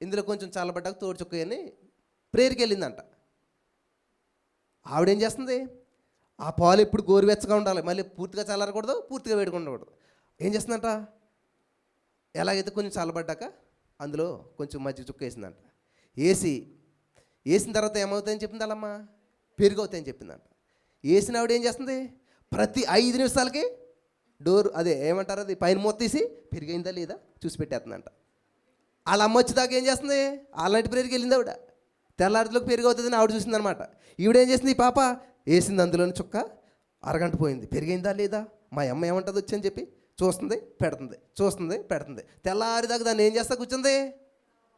ఇందులో కొంచెం చల్లబడ్డాక తోడు చుక్కని ప్రేయర్కి వెళ్ళిందంట. ఆవిడేం చేస్తుంది? ఆ పాలు ఎప్పుడు గోరువెచ్చగా ఉండాలి, మళ్ళీ పూర్తిగా చల్లారకూడదు, పూర్తిగా వేడుకుండకూడదు. ఏం చేస్తుందంట? ఎలాగైతే కొంచెం చల్లబడ్డాక అందులో కొంచెం మజ్జిగ చుక్క వేసిందంట. వేసిన తర్వాత ఏమవుతాయని చెప్పింది వాళ్ళమ్మ? పెరుగు అవుతాయని చెప్పిందంట. వేసిన ఆవిడ ఏం చేస్తుంది? ప్రతి 5 నిమిషాలకి డోర్ అదే ఏమంటారు అది పైన మూత తీసి పెరిగైందా లేదా చూసి పెట్టేస్తుందంట. వాళ్ళ అమ్మ వచ్చేదాకా ఏం చేస్తుంది? ఆల్నైట్ ప్రేయర్కి వెళ్ళింది ఆవిడ. తెల్లారిలోకి పెరుగు అవుతుందని ఆవిడ చూసిందనమాట. ఈవిడేం చేసింది? ఈ పాప వేసింది అందులోని చుక్క, అరగంట పోయింది, పెరిగైందా లేదా, మా అమ్మ ఏమంటుంది వచ్చి అని చెప్పి చూస్తుంది, పెడుతుంది, చూస్తుంది, పెడుతుంది. తెల్లారిదాకా దాన్ని ఏం చేస్తా కూర్చుంది?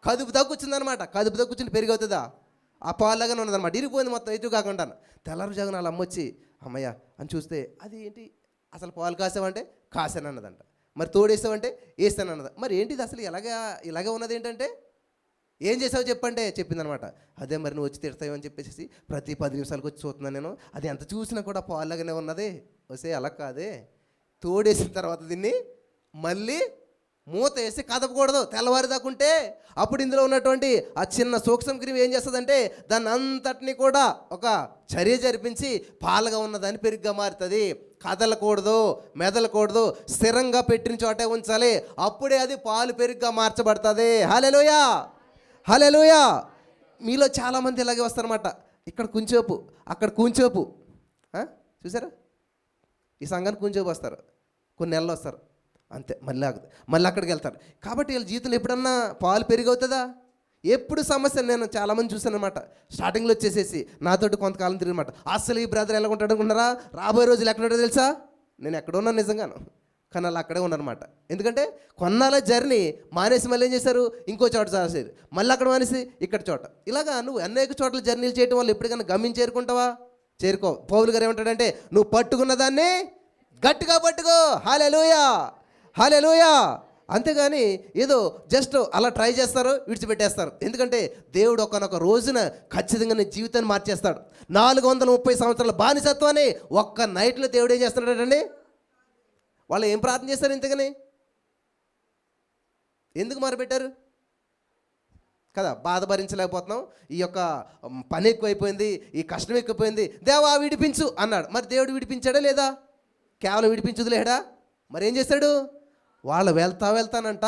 కదుపుదా కూర్చుందనమాట. కదుపుదా కూర్చుని పెరిగి అవుతుందా? ఆ పాలులాగానే ఉన్నదన్నమాట. ఇరిగిపోయింది మొత్తం, ఎటు కాకుండా. తెల్లారు జాగా వాళ్ళ అమ్మ వచ్చి అమ్మయ్య అని చూస్తే అది ఏంటి అసలు పాలు కాసావంటే కాసాను అన్నదంట. మరి తోడేసావంటే వేస్తాను అన్నది. మరి ఏంటిది అసలు ఇలాగే ఉన్నది ఏంటంటే ఏం చేసావు చెప్పంటే చెప్పిందనమాట. అదే మరి నువ్వు వచ్చి తిడతావు అని చెప్పేసి ప్రతి 10 నిమిషాలకు వచ్చి చూస్తున్నాను నేను, అది ఎంత చూసినా కూడా పాలులాగానే ఉన్నది. వస్తే అలా కాదే, తోడేసిన తర్వాత దీన్ని మళ్ళీ మూత వేసి కదపకూడదు తెల్లవారిదాకుంటే. అప్పుడు ఇందులో ఉన్నటువంటి ఆ చిన్న సూక్ష్మ క్రిమి ఏం చేస్తుందంటే దాన్ని అంతటిని కూడా ఒక చర్య జరిపించి పాలుగా ఉన్నదాన్ని పెరుగ్గా మారుతుంది. కదలకూడదు, మెదలకూడదు, స్థిరంగా పెట్టిన చోటే ఉంచాలి. అప్పుడే అది పాలు పెరుగ్గా మార్చబడుతుంది. హల్లెలూయా, హల్లెలూయా. మీలో చాలామంది ఇలాగే వస్తారన్నమాట. ఇక్కడ కుంచేపు, అక్కడ కుంచేపు. చూసారా? ఈ సంఘానికి కుంచేపు వస్తారు, కొన్ని నెలలు వస్తారు, అంతే, మళ్ళీ అక్కడికి వెళ్తారు. కాబట్టి వీళ్ళ జీవితంలో ఎప్పుడన్నా పాలు పెరిగవుతుందా? ఎప్పుడు సమస్య. నేను చాలామంది చూశాను అనమాట. స్టార్టింగ్లో వచ్చేసేసి నాతోటి కొంతకాలం తిరిగినమాట. అసలు ఈ బ్రదర్ ఎలా ఉంటాడు అనుకున్నారా? రాబోయే రోజులు ఎక్కడుంటాడో తెలుసా? నేను ఎక్కడ ఉన్నాను నిజంగాను, కానీ వాళ్ళు అక్కడే ఉన్నారన్నమాట. ఎందుకంటే కొన్నాళ్ళ జర్నీ మానేసి మళ్ళీ ఏం చేశారు? ఇంకో చోట చేశారు, మళ్ళీ అక్కడ మానేసి ఇక్కడ చోట. ఇలాగా నువ్వు అనేక చోట్ల జర్నీలు చేయడం వల్ల ఎప్పటికైనా గమ్యం చేరుకుంటావా? చేరుకో. పౌలు గారు ఏమంటాడంటే నువ్వు పట్టుకున్న దాన్ని గట్టిగా పట్టుకో. హల్లెలూయా, హల్లెలూయా. అంతేగాని ఏదో జస్ట్ అలా ట్రై చేస్తారు, విడిచిపెట్టేస్తారు. ఎందుకంటే దేవుడు ఒకనొక రోజున ఖచ్చితంగా నీ జీవితాన్ని మార్చేస్తాడు. 430 సంవత్సరాల బానిసత్వాన్ని ఒక్క నైట్లో దేవుడు ఏం చేస్తున్నాడండి? వాళ్ళు ఏం ప్రార్థన చేస్తారు ఇంతకని? ఎందుకు మొరపెట్టారు కదా? బాధ భరించలేకపోతున్నాం, ఈ యొక్క పని ఎక్కువైపోయింది, ఈ కష్టం ఎక్కువైపోయింది, దేవా విడిపించు అన్నాడు. మరి దేవుడు విడిపించాడా లేదా? కేవలం విడిపించుదులేడా? మరి ఏం చేశాడు? వాళ్ళు వెళ్తానంట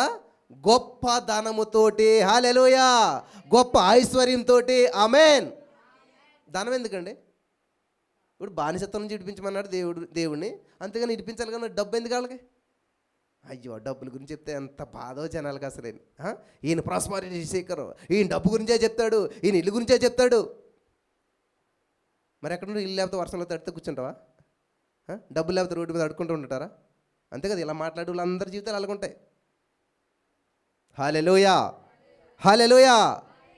గొప్ప ధనముతోటి, హల్లెలూయా, గొప్ప ఐశ్వర్యంతో. ఆమేన్. ధనం ఎందుకండి? ఇప్పుడు బానిసత్వం నుంచి విడిపించమన్నాడు దేవుడిని, అంతేగాని విడిపించాలి కానీ డబ్బు ఎందుకు వాళ్ళకి? అయ్యో, డబ్బుల గురించి చెప్తే ఎంత బాధో జనాలకు అసలు. ఈయన ప్రాస్పారిటీ శేఖర్, ఈయన డబ్బు గురించే చెప్తాడు, ఈయన ఇల్లు గురించే చెప్తాడు. మరి ఎక్కడ ఇల్లు లేకపోతే వర్షంలో తడితే కూర్చుంటావా? డబ్బులు లేకపోతే రోడ్డు మీద అడుక్కుంటూ ఉంటారా? అంతే కదా. ఇలా మాట్లాడే వాళ్ళందరి జీవితాలు అలాగుంటాయి. హల్లెలూయా, హల్లెలూయా.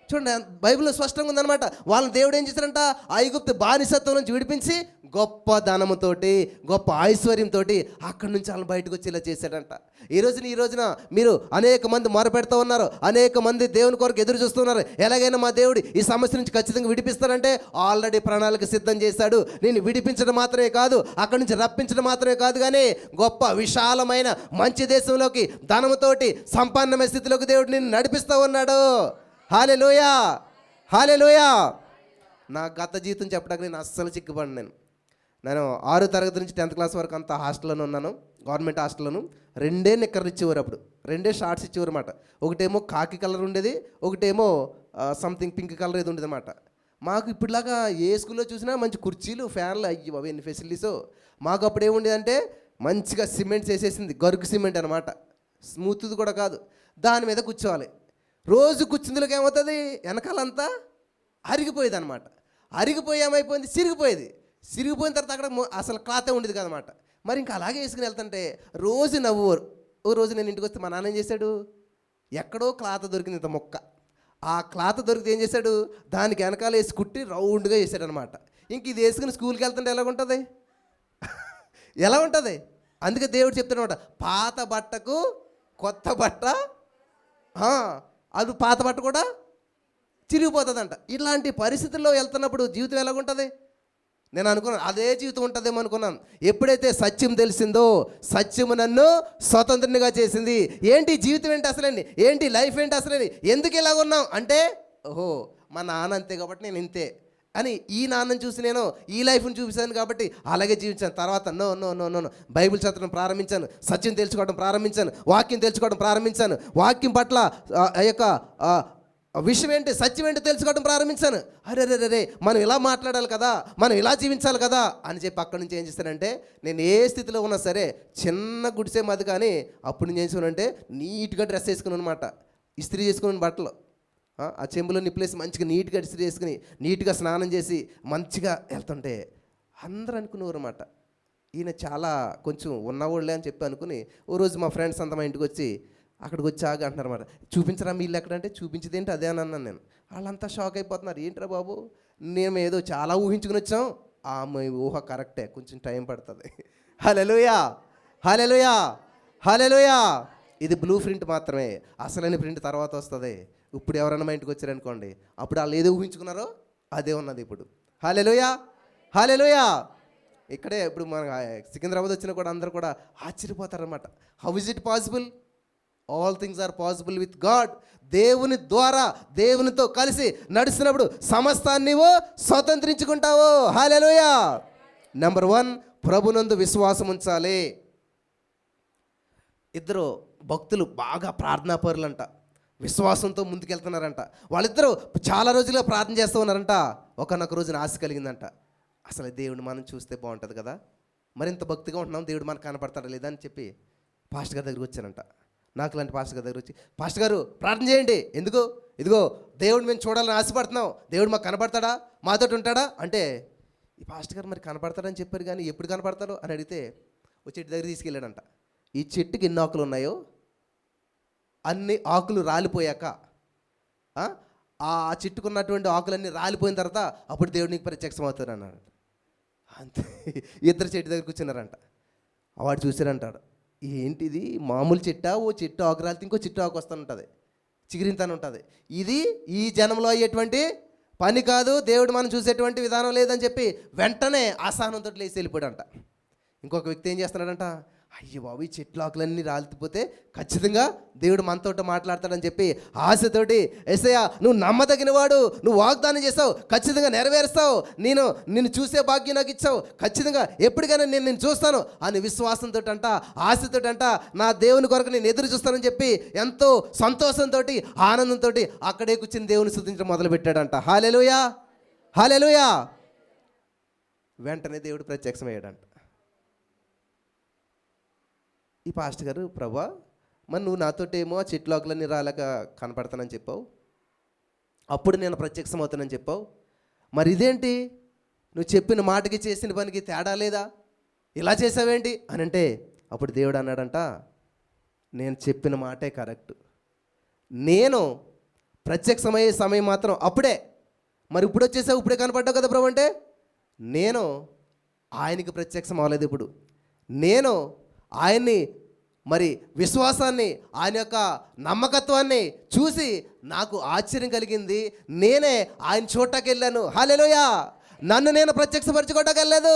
చూడండి, బైబిల్లో స్పష్టంగా ఉందన్నమాట. వాళ్ళని దేవుడు ఏం చేశారంట? ఐగుప్తు బానిసత్వం నుంచి విడిపించి గొప్ప ధనముతోటి, గొప్ప ఐశ్వర్యంతో అక్కడి నుంచి వాళ్ళని బయటకు వచ్చేలా చేశాడంట. ఈ రోజున మీరు అనేక మంది మొరపెడుతూ ఉన్నారు, అనేక మంది దేవుని కొరకు ఎదురు చూస్తున్నారు. ఎలాగైనా మా దేవుడు ఈ సమస్య నుంచి ఖచ్చితంగా విడిపిస్తారంటే ఆల్రెడీ ప్రణాళిక సిద్ధం చేశాడు. నేను విడిపించడం మాత్రమే కాదు, అక్కడి నుంచి రప్పించడం మాత్రమే కాదు, కానీ గొప్ప విశాలమైన మంచి దేశంలోకి, ధనముతోటి సంపన్నమైన స్థితిలోకి దేవుడు నిన్ను నడిపిస్తూ ఉన్నాడు. హల్లెలూయా, హల్లెలూయా. నా గత జీవితం చెప్పడానికి నేను అస్సలు చిక్కుపడి. నేను 6వ తరగతి నుంచి 10th క్లాస్ వరకు అంతా హాస్టల్లోనే ఉన్నాను, గవర్నమెంట్ హాస్టల్లోను. 2 నిక్కర్లు ఇచ్చేవారు, అప్పుడు 2 షార్ట్స్ ఇచ్చేవారు అన్నమాట. ఒకటేమో కాకి కలర్ ఉండేది, ఒకటేమో సంథింగ్ పింక్ కలర్ ఏది ఉండేది అన్నమాట. మాకు ఇప్పుడులాగా ఏ స్కూల్లో చూసినా మంచి కుర్చీలు, ఫ్యాన్లు, అయ్యి బాబు ఎన్ని ఫెసిలిటీసో. మాకు అప్పుడు ఏముండేదంటే మంచిగా సిమెంట్స్ వేసేసింది, గరుకు సిమెంట్ అనమాట, స్మూత్ది కూడా కాదు. దాని మీద కూర్చోవాలి. రోజు కూర్చుందులోకి ఏమవుతుంది? వెనకాలంతా అరిగిపోయేది అనమాట. అరిగిపోయి ఏమైపోయింది? సిరిగిపోయేది. సిరిగిపోయిన తర్వాత అక్కడ అసలు క్లాతే ఉండేది కదనమాట. మరి ఇంకా అలాగే వేసుకుని వెళ్తుంటే రోజు నవ్వు. ఓ రోజు నేను ఇంటికి వస్తే మా నాన్న ఏం చేశాడు, ఎక్కడో క్లాత్ దొరికింది ఇంత మొక్క, ఆ క్లాత్ దొరికితే ఏం చేశాడు, దానికి వెనకాల వేసి కుట్టి రౌండ్గా వేసాడు అనమాట. ఇంక ఇది వేసుకుని స్కూల్కి వెళ్తుంటే ఎలాగుంటుంది, ఎలా ఉంటుంది? అందుకే దేవుడు చెప్తాడనమాట, పాత బట్టకు కొత్త బట్ట, అది పాత బట్ట కూడా చిరిగిపోతుందంట. ఇలాంటి పరిస్థితుల్లో వెళ్తున్నప్పుడు జీవితం ఎలాగుంటుంది? నేను అనుకున్నాను అదే జీవితం ఉంటుందేమో అనుకున్నాను. ఎప్పుడైతే సత్యం తెలిసిందో, సత్యము నన్ను స్వతంత్రునిగా చేసింది. ఏంటి జీవితం ఏంటి అసలండి, ఏంటి లైఫ్ ఏంటి అసలండి, ఎందుకు ఇలాగ ఉన్నాం అంటే, ఓహో మా నాన్న అంతే కాబట్టి నేను ఇంతే అని ఈ నాన్నని చూసి నేను ఈ లైఫ్ని చూపించాను కాబట్టి అలాగే జీవించాను. తర్వాత no no no no no Bible చదవడం ప్రారంభించాను, సత్యం తెలుసుకోవడం ప్రారంభించాను, వాక్యం తెలుసుకోవడం ప్రారంభించాను, వాక్యం పట్ల ఆ యొక్క విషయం ఏంటి, సత్యం ఏంటి తెలుసుకోవడం ప్రారంభించాను. అరే మనం ఇలా మాట్లాడాలి కదా, మనం ఇలా జీవించాలి కదా అని చెప్పి అక్కడి నుంచి ఏం చేస్తానంటే, నేను ఏ స్థితిలో ఉన్నా సరే చిన్న గుడిసే మది కానీ అప్పుడు నేను ఏం చేసానంటే నీట్గా డ్రెస్ వేసుకున్నాను అనమాట, ఇస్త్రీ చేసుకున్నాను బట్టలు, ఆ చెంబులో నిప్పులేసి మంచిగా నీట్గా ఇస్త్రీ వేసుకుని నీట్గా స్నానం చేసి మంచిగా వెళ్తుంటే అందరూ అనుకునేవారు అన్నమాట, ఈయన చాలా కొంచెం ఉన్నవాళ్ళే అని చెప్పి అనుకుని. ఓ రోజు మా ఫ్రెండ్స్ అంతా మా ఇంటికి వచ్చి అక్కడికి వచ్చి ఆగి అంటున్నారు అన్నమాట, చూపించరా మీ ఇల్లు ఎక్కడంటే, చూపించేదేంటి అదే అని అన్నాను నేను. వాళ్ళంతా షాక్ అయిపోతున్నారు, ఏంట్రా బాబు మేము ఏదో చాలా ఊహించుకుని వచ్చాం. మీ ఊహ కరెక్టే, కొంచెం టైం పడుతుంది. హల్లెలూయా హల్లెలూయా హల్లెలూయా. ఇది బ్లూ ప్రింట్ మాత్రమే, అసలైన ప్రింట్ తర్వాత వస్తుంది. ఇప్పుడు ఎవరైనా మా ఇంటికి వచ్చారనుకోండి, అప్పుడు వాళ్ళు ఏదో ఊహించుకున్నారో అదే ఉన్నది ఇప్పుడు. హల్లెలూయా హల్లెలూయా. ఇక్కడే ఇప్పుడు మన సికింద్రాబాద్ వచ్చినా కూడా అందరూ కూడా ఆశ్చర్యపోతారన్నమాట, how is it possible, all things are possible with God. దేవుని ద్వారా దేవునితో కలిసి నడుస్తున్నప్పుడు సమస్తాన్ని నీవు స్వతంత్రించుకుంటావు. హల్లెలూయా. నెంబర్ 1, ప్రభునందు విశ్వాసం ఉంచాలి. ఇద్దరు భక్తులు బాగా ప్రార్థనాపరులంట, విశ్వాసంతో ముందుకెళ్తున్నారంట. వాళ్ళిద్దరూ చాలా రోజులుగా ప్రార్థన చేస్తూ ఉన్నారంట. ఒకనొక రోజున ఆశ కలిగిందంట, అసలు దేవుడిని మనం చూస్తే బాగుంటుంది కదా, మరింత భక్తిగా ఉంటున్నాం, దేవుడు మనకు కనపడతాడా లేదా అని చెప్పి పాస్టర్ గారి దగ్గరికి వచ్చానంట. నాకు లాంటి పాస్టర్ గారి దగ్గర వచ్చి, పాస్టర్ గారు ప్రార్థన చేయండి. ఎందుకు? ఇదిగో దేవుడు మేము చూడాలని ఆశపడుతున్నాం, దేవుడు మాకు కనపడతాడా, మాతోటి ఉంటాడా అంటే, ఈ పాస్టర్ గారు మరి కనపడతాడని చెప్పారు కానీ ఎప్పుడు కనపడతారో అని అడిగితే ఓ చెట్టు దగ్గర తీసుకెళ్ళాడంట. ఈ చెట్టుకి ఎన్ని ఆకులు ఉన్నాయో అన్ని ఆకులు రాలిపోయాక, ఆ చెట్టుకున్నటువంటి ఆకులన్నీ రాలిపోయిన తర్వాత అప్పుడు దేవుడు నీకు ప్రత్యక్షం అవుతాడు అన్నాడు. అంతే. ఇద్దరు చెట్టు దగ్గర కూర్చున్నారంట. వాడు చూసారంటాడు, ఏంటిది మామూలు చెట్టా, ఓ చెట్టు ఆకు రాలితే ఇంకో చెట్టు ఆకు వస్తూ ఉంటుంది, చిగురింతనే ఉంటుంది, ఇది ఈ జనంలో అయ్యేటువంటి పని కాదు, దేవుడు మనం చూసేటువంటి విధానం లేదని చెప్పి వెంటనే అసహనంతో లేచి వెళ్ళిపోయాడంట. ఇంకొక వ్యక్తి ఏం చేస్తున్నాడంట, అయ్యో బాబు ఈ చెట్లు ఆకులన్నీ రాలిపోతే ఖచ్చితంగా దేవుడు మనతో మాట్లాడతాడని చెప్పి ఆశతోటి, యేసయ్యా నువ్వు నమ్మదగిన వాడు, నువ్వు వాగ్దానం చేస్తావు, ఖచ్చితంగా నెరవేరుస్తావు, నిన్ను చూసే భాగ్యం నాకు ఇచ్చావు, ఖచ్చితంగా ఎప్పటికైనా నేను నిన్ను చూస్తాను అని విశ్వాసంతో అంట, ఆశతో అంట, నా దేవుని కొరకు నేను ఎదురు చూస్తానని చెప్పి ఎంతో సంతోషంతో ఆనందంతో అక్కడే కూర్చుని దేవుని స్తుతించడం మొదలుపెట్టాడంట. హల్లెలూయా హల్లెలూయా. వెంటనే దేవుడు ప్రత్యక్షమయ్యాడంట. ఈ పాస్టర్ గారు, ప్రభా మరి నువ్వు నాతోటేమో ఆ చెట్లు ఆకులన్నీ రాలేక కనపడతానని చెప్పావు, అప్పుడు నేను ప్రత్యక్షం అవుతానని చెప్పావు, మరి ఇదేంటి నువ్వు చెప్పిన మాటకి చేసిన పనికి తేడా లేదా, ఇలా చేసావేంటి అని అంటే, అప్పుడు దేవుడు అన్నాడంట, నేను చెప్పిన మాటే కరెక్ట్, నేను ప్రత్యక్షమయ్యే సమయం మాత్రం అప్పుడే, మరి ఇప్పుడు వచ్చేసావు, ఇప్పుడే కనపడ్డావు కదా ప్రభు అంటే, నేను ఆయనకి ప్రత్యక్షం అవ్వలేదు, ఇప్పుడు నేను ఆయన్ని మరి విశ్వాసాన్ని, ఆయన యొక్క నమ్మకత్వాన్ని చూసి నాకు ఆశ్చర్యం కలిగింది, నేనే ఆయన చూడటానికి వెళ్ళాను. హల్లెలూయా. నన్ను నేను ప్రత్యక్షపరచుకోవటానికి వెళ్ళలేదు.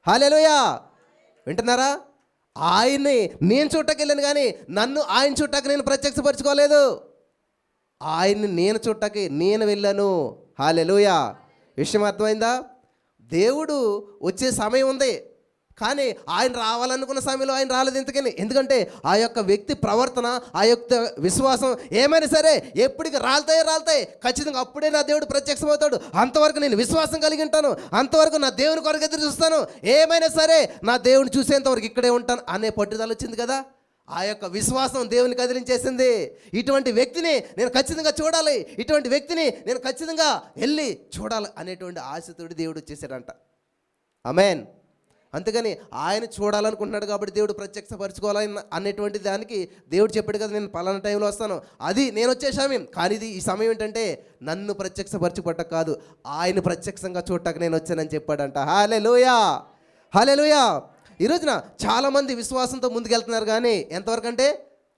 హల్లెలూయా. వింటున్నారా? ఆయన్ని నేను చూడటానికి వెళ్ళాను కానీ నన్ను ఆయన చూడటానికి నేను ప్రత్యక్షపరచుకోలేదు, ఆయన్ని నేను చూడటానికి నేను వెళ్ళాను. హల్లెలూయా. విషయం అర్థమైందా? దేవుడు వచ్చే సమయం ఉంది, కానీ ఆయన రావాలనుకున్న సమయంలో ఆయన రాలేదు. ఎందుకంటే ఆ యొక్క వ్యక్తి ప్రవర్తన, ఆ యొక్క విశ్వాసం ఏమైనా సరే ఎప్పటికి రాలుతాయి ఖచ్చితంగా, అప్పుడే నా దేవుడు ప్రత్యక్షమవుతాడు, అంతవరకు నేను విశ్వాసం కలిగి ఉంటాను, అంతవరకు నా దేవుని కొరకు ఎదురు చూస్తాను, ఏమైనా సరే నా దేవుని చూసేంతవరకు ఇక్కడే ఉంటాను అనే పట్టుదల వచ్చింది కదా. ఆ యొక్క విశ్వాసం దేవుని కదిలించేసింది. ఇటువంటి వ్యక్తిని నేను ఖచ్చితంగా చూడాలి, ఇటువంటి వ్యక్తిని నేను ఖచ్చితంగా వెళ్ళి చూడాలి అనేటువంటి ఆశతోటి దేవుడు వచ్చేసాడంట. ఆమేన్. అంతేగాని ఆయన చూడాలనుకుంటున్నాడు కాబట్టి దేవుడు ప్రత్యక్షపరచుకోవాలని అనేటువంటి దానికి దేవుడు చెప్పాడు కదా, నేను పలానా టైంలో వస్తాను, అది నేను వచ్చే సమయం. కానీ ఇది ఈ సమయం ఏంటంటే నన్ను ప్రత్యక్షపరచుకోవటం కాదు, ఆయన ప్రత్యక్షంగా చూడటానికి నేను వచ్చానని చెప్పాడంట. హల్లెలూయా, హల్లెలూయా. ఈ రోజున చాలామంది విశ్వాసంతో ముందుకెళ్తున్నారు, కానీ ఎంతవరకు అంటే